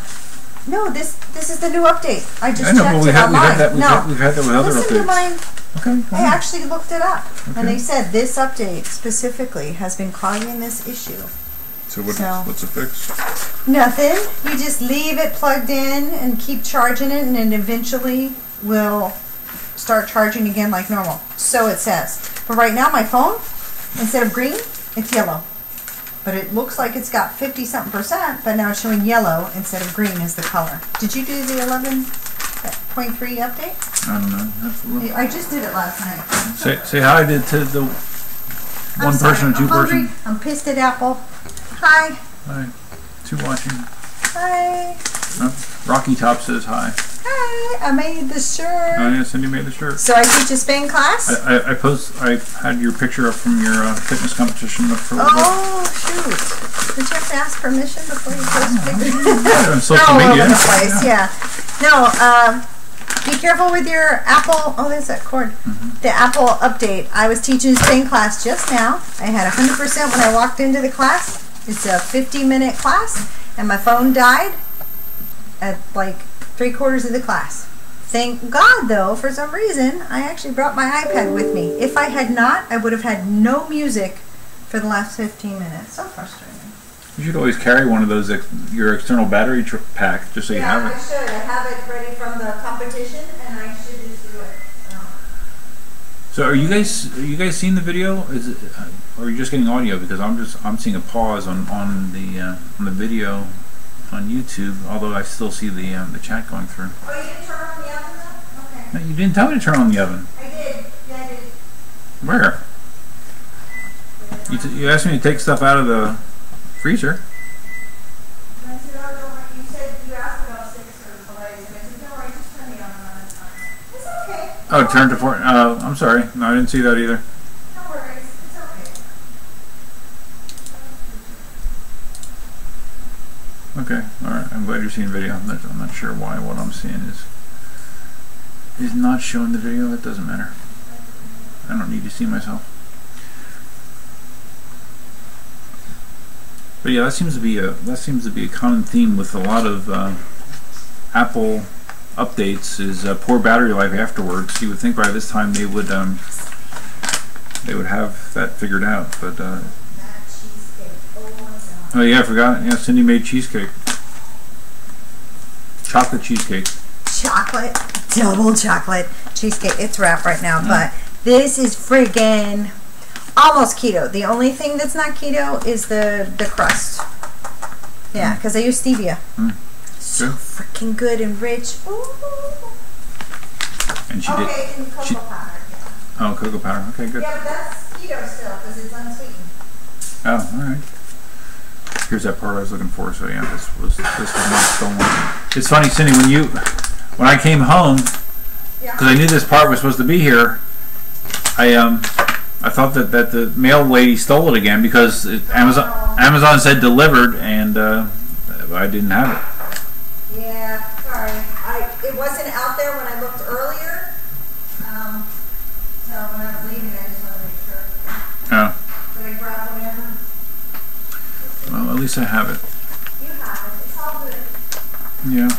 No, this is the new update. I just know, checked but it online. we've had that with other Listen updates. to mine. Okay. I actually looked it up, Okay. and they said this update specifically has been causing this issue. So what's the fix? Nothing. You just leave it plugged in and keep charging it, and then eventually will start charging again like normal. So it says. But right now my phone, instead of green, it's yellow. But it looks like it's got 50-something%, but now it's showing yellow instead of green as the color. Did you do the 11.3 update? I don't know. I just did it last night. Say hi to the one person or two person. I'm pissed at Apple. Hi. Hi. Two watching. Hi. Rocky Top says hi. Hi. I made the shirt. Oh yeah, Cindy made the shirt. So I teach a spin class. I had your picture up from your fitness competition up for. Oh shoot! Did you have to ask permission before you post pictures? On social all media. over the place. Yeah. No. Be careful with your Apple. Oh, there's that cord. The Apple update. I was teaching a spin class just now. I had 100% when I walked into the class. It's a 50-minute class, and my phone died at like 3/4 of the class. Thank God, though, for some reason, I actually brought my iPad with me. If I had not, I would have had no music for the last 15 minutes. So frustrating. You should always carry one of those, your external battery pack, just so you have it. Yeah, I should. I have it ready from the competition, and I should just do it. So are you guys seeing the video? Is it, or are you just getting audio? Because I'm seeing a pause on the video on YouTube, although I still see the chat going through. Oh, you didn't turn on the oven though? Okay. No, you didn't tell me to turn on the oven. I did. Yeah, I did. Where? You asked me to take stuff out of the freezer. And I said, oh, don't worry. You said you asked about 6 or delays, and I said, don't worry, just turn the oven on. It's okay. Oh, turn to 4. I'm sorry. No, I didn't see that either. No worries. It's okay. Okay, alright. I'm glad you're seeing video. I'm not sure why what I'm seeing is not showing the video. It doesn't matter. I don't need to see myself. But yeah, that seems to be a common theme with a lot of Apple updates is poor battery life afterwards. You would think by this time they would have that figured out, but oh yeah, I forgot. Yeah, Cindy made cheesecake, chocolate cheesecake. Chocolate, double chocolate cheesecake. It's wrapped right now, but this is friggin' almost keto. The only thing that's not keto is the crust. Yeah, because I use stevia. So freaking good and rich. Ooh. And she and did. cocoa powder. Yeah. Oh, cocoa powder. Okay, good. Yeah, but that's keto still because it's unsweetened. Oh, all right. Here's that part I was looking for. So yeah, this was not stolen. It's funny, Cindy, when I came home, because I knew this part was supposed to be here. I thought that the mail lady stole it again because Amazon said delivered and I didn't have it. Yeah, sorry. it wasn't out there when I looked earlier. So when I was leaving, I just want to make sure. Oh. Did I grab whatever? Well, at least I have it. You have it. It's all good. Yeah.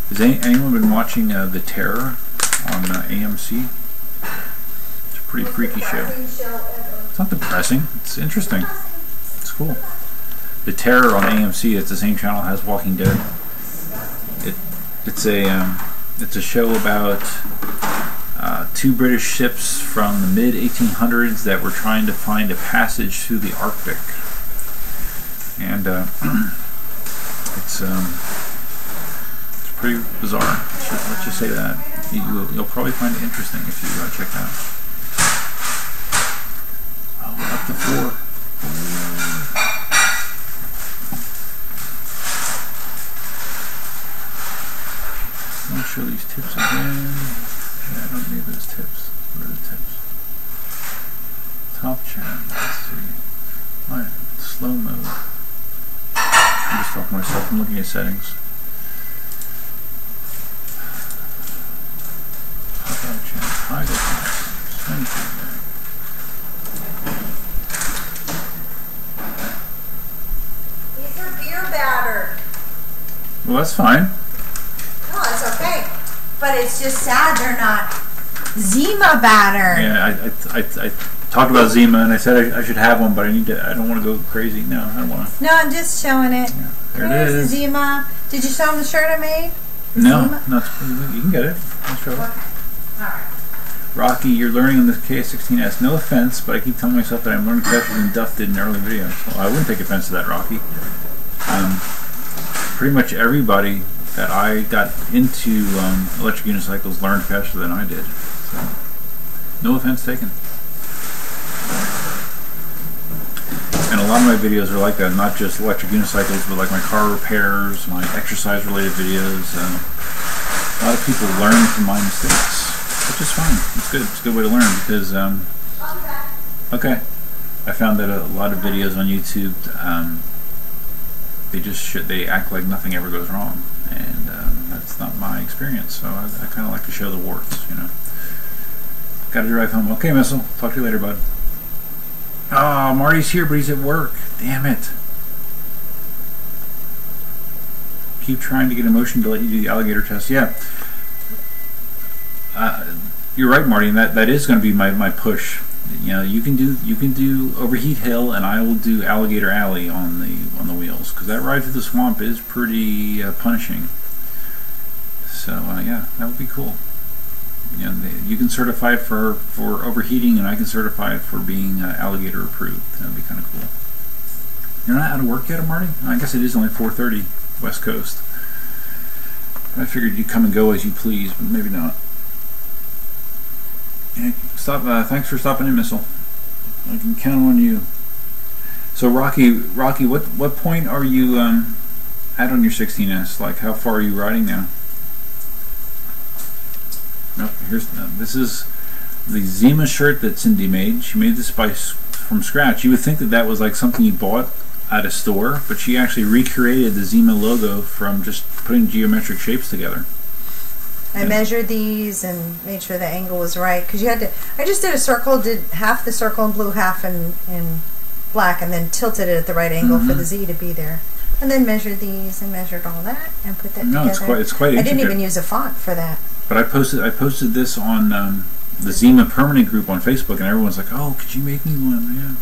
Has anyone been watching The Terror on AMC? It's a pretty freaky show. It's not depressing. It's interesting. It's cool. The Terror on AMC. It's the same channel as Walking Dead. It's a show about two British ships from the mid-1800s that were trying to find a passage through the Arctic, and it's pretty bizarre. Let's just say that. You'll probably find it interesting if you check it out. Oh, up to 4. I'll show these tips again. Yeah, I don't need those tips. What are the tips? Top chat. Let's see. Alright, slow mode. I'm just talking to myself. I'm looking at settings. Top chat. Idle chat. Swing feedback. These are beer battered. Well, that's fine. No, it's okay. But it's just sad they're not Zima battered. Yeah, I talked about Zima and I said I should have one, but I don't want to go crazy. No, I don't want to. No, I'm just showing it. Yeah, there Here's it is. The Zima. Did you show them the shirt I made? No, Zima? not you can get it. I'll show it. Okay. Alright. Rocky, you're learning on the KS16S. No offense, but I keep telling myself that I'm learning faster than Duff did in early videos. Well, I wouldn't take offense to that, Rocky. Pretty much everybody that I got into electric unicycles learned faster than I did. So, no offense taken. And a lot of my videos are like that, not just electric unicycles, but like my car repairs, my exercise-related videos. A lot of people learn from my mistakes, which is fine. It's good. It's a good way to learn because, okay, I found that a lot of videos on YouTube, they act like nothing ever goes wrong, and that's not my experience. So I kind of like to show the warts, you know. Got to drive home. Okay, Missile. Talk to you later, bud. Oh, Marty's here, but he's at work. Damn it. Keep trying to get Inmotion to let you do the alligator test. Yeah. You're right, Marty, and that is going to be my push. You know, you can do Overheat Hill, and I will do Alligator Alley on the wheels, because that ride through the swamp is pretty punishing. So yeah, that would be cool. You know, you can certify it for overheating, and I can certify it for being alligator approved. That would be kind of cool. You're not out of work yet, Marty? I guess it is only 4:30 West Coast. I figured you'd come and go as you please, but maybe not. Yeah, thanks for stopping in, Missile. I can count on you. So Rocky, what point are you at on your 16S? Like, how far are you riding now? Nope. This is the Zima shirt that Cindy made. She made this from scratch. You would think that was like something you bought at a store, but she actually recreated the Zima logo from just putting geometric shapes together. I measured these and made sure the angle was right, because you had to. I just did a circle, did half the circle in blue, half in black, and then tilted it at the right angle for the Z to be there. And then measured these and measured all that and put that together. It's quite. I didn't even use a font for that. But I posted this on the Zima permanent group on Facebook, and everyone's like, "Oh, could you make me one?" Yeah.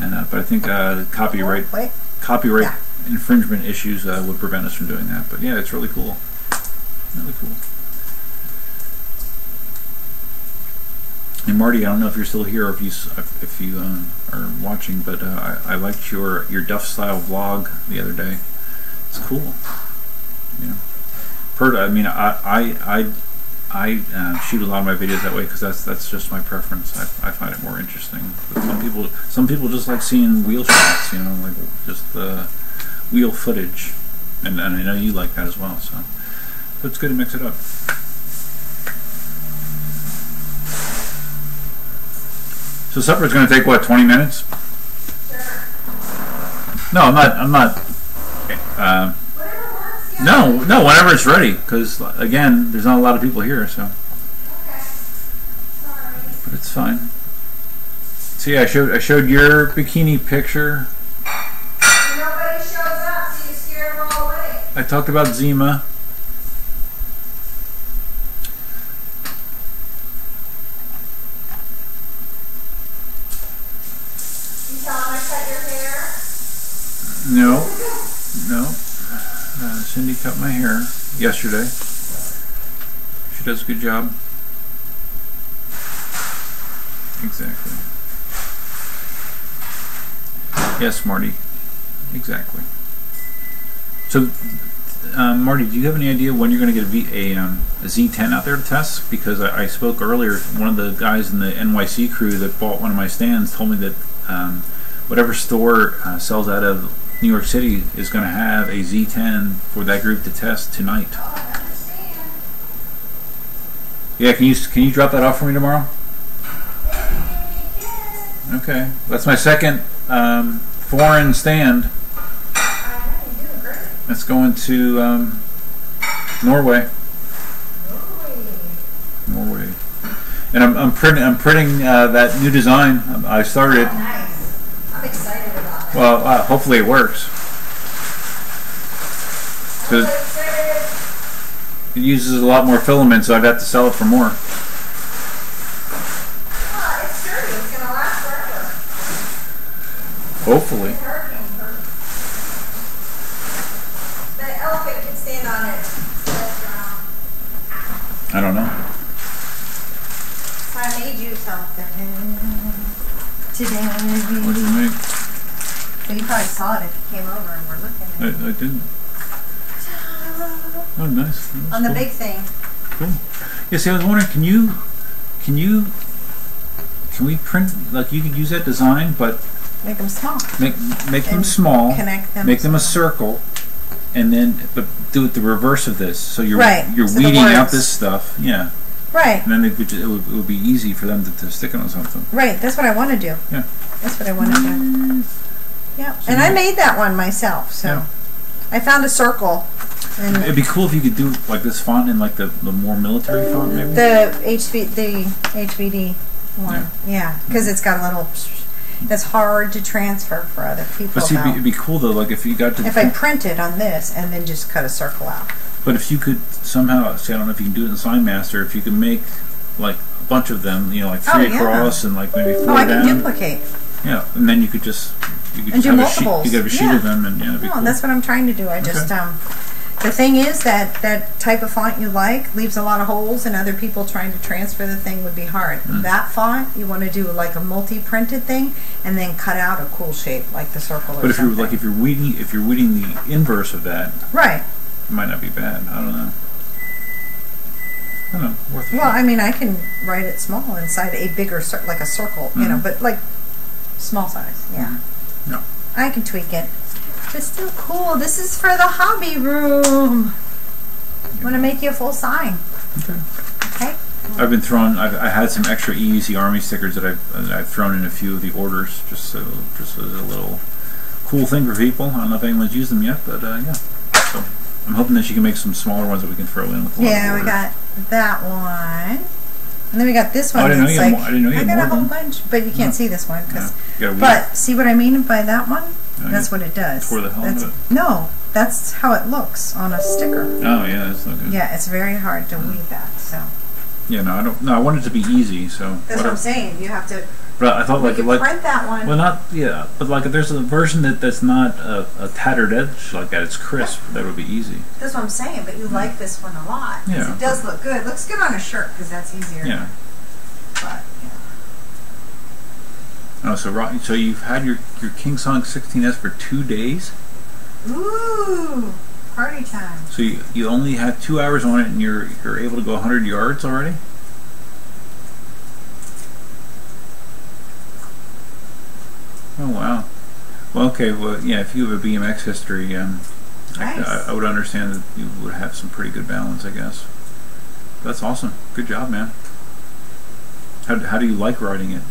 And but I think copyright infringement issues would prevent us from doing that. But yeah, it's really cool. Really cool. And Marty, I don't know if you're still here or if you are watching, but I liked your Duff style vlog the other day. It's cool. You know, I mean, I shoot a lot of my videos that way because that's just my preference. I find it more interesting. But some people just like seeing wheel shots. You know, like just wheel footage, and I know you like that as well. So it's good to mix it up. So supper's going to take what, 20 minutes? Sure. No, I'm not. Whatever works. Yeah. No, whenever it's ready, because again, there's not a lot of people here, so. Okay. Sorry. But it's fine. So yeah, I showed your bikini picture. Nobody shows up, so you scare them all away. I talked about Zima. You tell them I cut your hair? No. Cindy cut my hair yesterday. She does a good job. Exactly. Yes, Marty. Exactly. So, Marty, do you have any idea when you're going to get a Z10 out there to test? Because I spoke earlier, one of the guys in the NYC crew that bought one of my stands told me that whatever store sells out of New York City is going to have a Z10 for that group to test tonight. Oh, I understand. Yeah, can you drop that off for me tomorrow? Okay, that's my second foreign stand. You're doing great. That's going to Norway. Norway. And I'm printing that new design. I started. Oh, nice. I'm excited about it. Well, hopefully it works. Because it uses a lot more filament, so I'd have to sell it for more. Oh, it's sturdy. It's going to last forever. Hopefully. The elephant can stand on it. I don't know. I made you something today. What did you make? Well, you probably saw it if you came over and were looking at it. I didn't. Oh, nice. On the big thing. Cool. Yeah, see, I was wondering, can we print, like, you could use that design, but Make them small. make them small, Connect them. make them a circle, and then but do it the reverse of this. So you're Right, you're so the weeding out words. this stuff, yeah. Right. And then it would be easy for them to stick it on something. Right. That's what I want to do. Yeah. That's what I want to do. Yeah. And I made that one myself. So Yeah. I found a circle. And It'd be cool if you could do like this font in like the more military font, maybe. the HVD one. Yeah. Because it's got a little. That's hard to transfer for other people. But see, it'd be cool though, like if you got to. If I print it on this and then just cut a circle out. But if you could somehow, see, I don't know if you can do it in Sign Master, if you could make like a bunch of them, you know, like 3 across and like maybe 4 down. Oh, I can duplicate. Yeah, and then you could just And have do a sheet. multiples. You could have a sheet Yeah. of them, and yeah, it'd be No, cool. that's what I'm trying to do. I just the thing is that type of font you like leaves a lot of holes, and other people trying to transfer the thing would be hard. That font you want to do like a multi-printed thing, and then cut out a cool shape like the circle. But if you're like if you're weeding the inverse of that, right, it might not be bad. I don't know. I don't know. Worth a well, shot. I mean, I can write it small inside a bigger like a circle, you know, but like small size. Yeah, No. I can tweak it. But still cool. This is for the hobby room. I'm gonna make you a full sign. Okay. Okay. I've been throwing. I had some extra EUC Army stickers that I've thrown in a few of the orders, just as a little cool thing for people. I don't know if anyone's used them yet, but yeah. So I'm hoping that you can make some smaller ones that we can throw in. With Yeah, we got that one, and then we got this one. Oh, I didn't know you had like, more. I didn't know you had got more a whole than- bunch, but you can't see this one Yeah. because. You gotta weed But see what I mean by that one? Yeah, That's you what it does. tore the hell out of it. No, that's how it looks on a sticker. Oh yeah, that's not good. Yeah, it's very hard to weed that. So Yeah, no, I don't. No, I want it to be easy. So that's what I'm saying. You have to. But I thought We like could print that one. well, not yeah, but like if there's a version that's not a tattered edge like that, it's crisp. That would be easy. That's what I'm saying. But you like this one a lot. 'Cause Yeah. It does look good. Looks good on a shirt because that's easier. Yeah. But Oh, so you've had your KingSong 16S for 2 days. Ooh, party time. So you only had 2 hours on it, and you're able to go 100 yards already. Oh wow. Well, okay. Well, yeah. If you have a BMX history, Nice. I would understand that you would have some pretty good balance, I guess. That's awesome. Good job, man. How do you like riding it?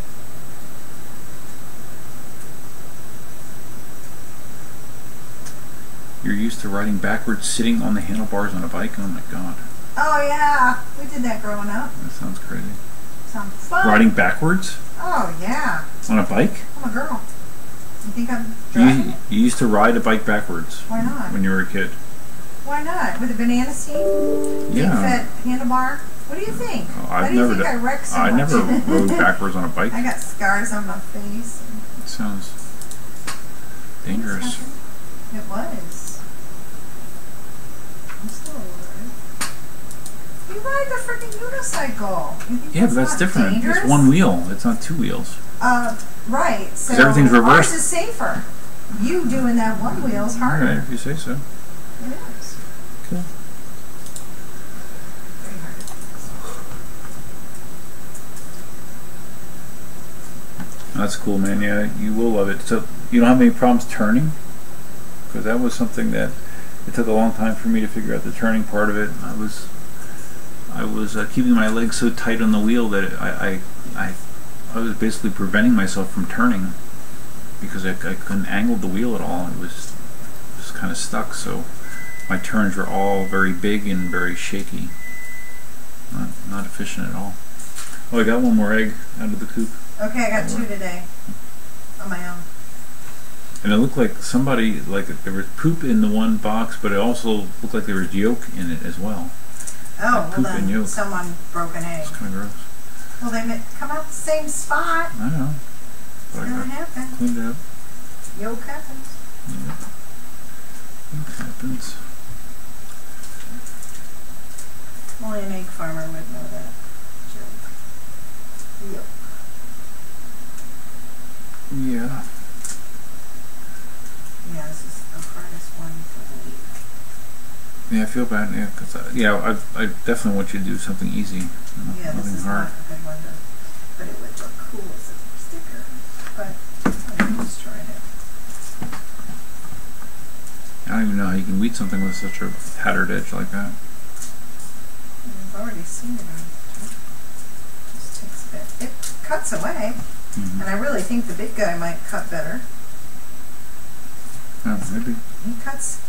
You're used to riding backwards, sitting on the handlebars on a bike? Oh my god. Oh yeah, we did that growing up. That sounds crazy. Sounds fun. Riding backwards? Oh yeah. On a bike? I'm a girl. You think I'm driving? You used to ride a bike backwards. Why not? When you were a kid. Why not? With a banana seat? Yeah. Big fat handlebar? What do you think? Oh, Why do you think I wrecked so much? I never rode backwards on a bike. I got scars on my face. It sounds dangerous. It was. I'm still alive. You ride the freaking unicycle. Yeah, but that's different. Dangerous? It's one wheel. It's not two wheels. Right. So everything's reversed. ours is safer. You doing that one wheel is harder. Alright, if you say so. It is. Cool. Very hard. That's cool, man. Yeah, you will love it. So, you don't have any problems turning? Because that was something that it took a long time for me to figure out the turning part of it. I was keeping my legs so tight on the wheel that I was basically preventing myself from turning because I couldn't angle the wheel at all. It was just kind of stuck. So my turns were all very big and very shaky. Not efficient at all. Oh, I got one more egg out of the coop. Okay, I got 2 today on my own. And it looked like somebody, like there was poop in the one box, but it also looked like there was yolk in it as well. Oh, like well then someone broke an egg. It's kind of gross. Well, they come out the same spot. I know. It's gonna happen. Cleaned it up. Yolk happens. Yeah. Yolk happens. Only an egg farmer would know that joke. Yolk. Yeah. Yeah, this is the hardest one for the week. Yeah, I feel bad. Yeah, cause I definitely want you to do something easy. Yeah, this is hard. not a good one, but it would look cool as a sticker. But I just tried it. I don't even know how you can weed something with such a tattered edge like that. I've already seen it. Just takes a bit. It cuts away, and I really think the big guy might cut better. Oh, maybe. He cuts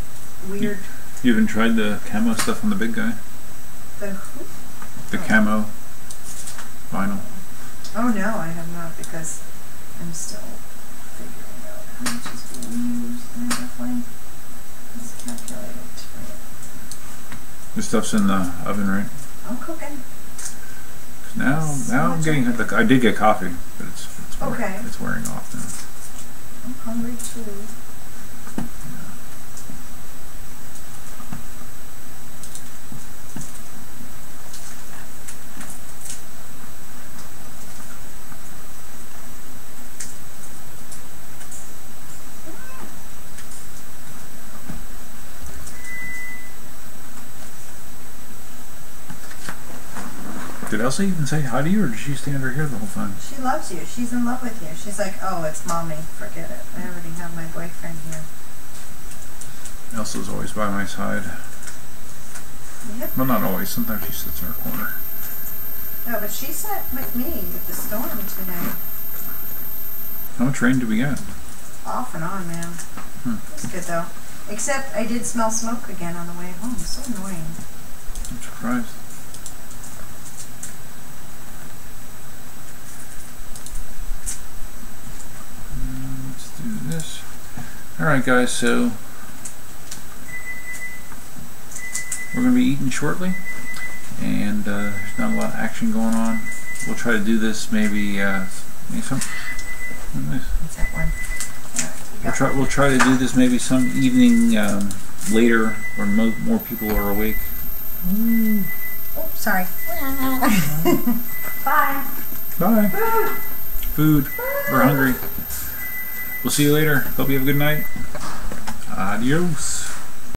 weird. You even tried the camo stuff on the big guy? The who? The camo vinyl. Oh no, I have not, because I'm still figuring out how much is being used. And I definitely miscalculated. The stuff's in the oven, right? I'm cooking. Now I'm getting. I did get coffee, but it's okay. It's wearing off now. I'm hungry too. Did Elsa even say hi to you, or did she stand right here the whole time? She loves you. She's in love with you. She's like, oh, it's mommy. Forget it. I already have my boyfriend here. Elsa's always by my side. Yep. Well, not always. Sometimes she sits in her corner. No, but she sat with me with the storm today. How much rain did we get? Off and on, man. It's good though. Except I did smell smoke again on the way home. So annoying. I'm surprised. Let's do this. Alright guys, so we're going to be eating shortly, and there's not a lot of action going on. We'll try to do this maybe some. What's that one? We'll try to do this maybe some evening later, when more people are awake. Oh, sorry. Bye. Bye. Food. We're hungry. We'll see you later. Hope you have a good night. Adios.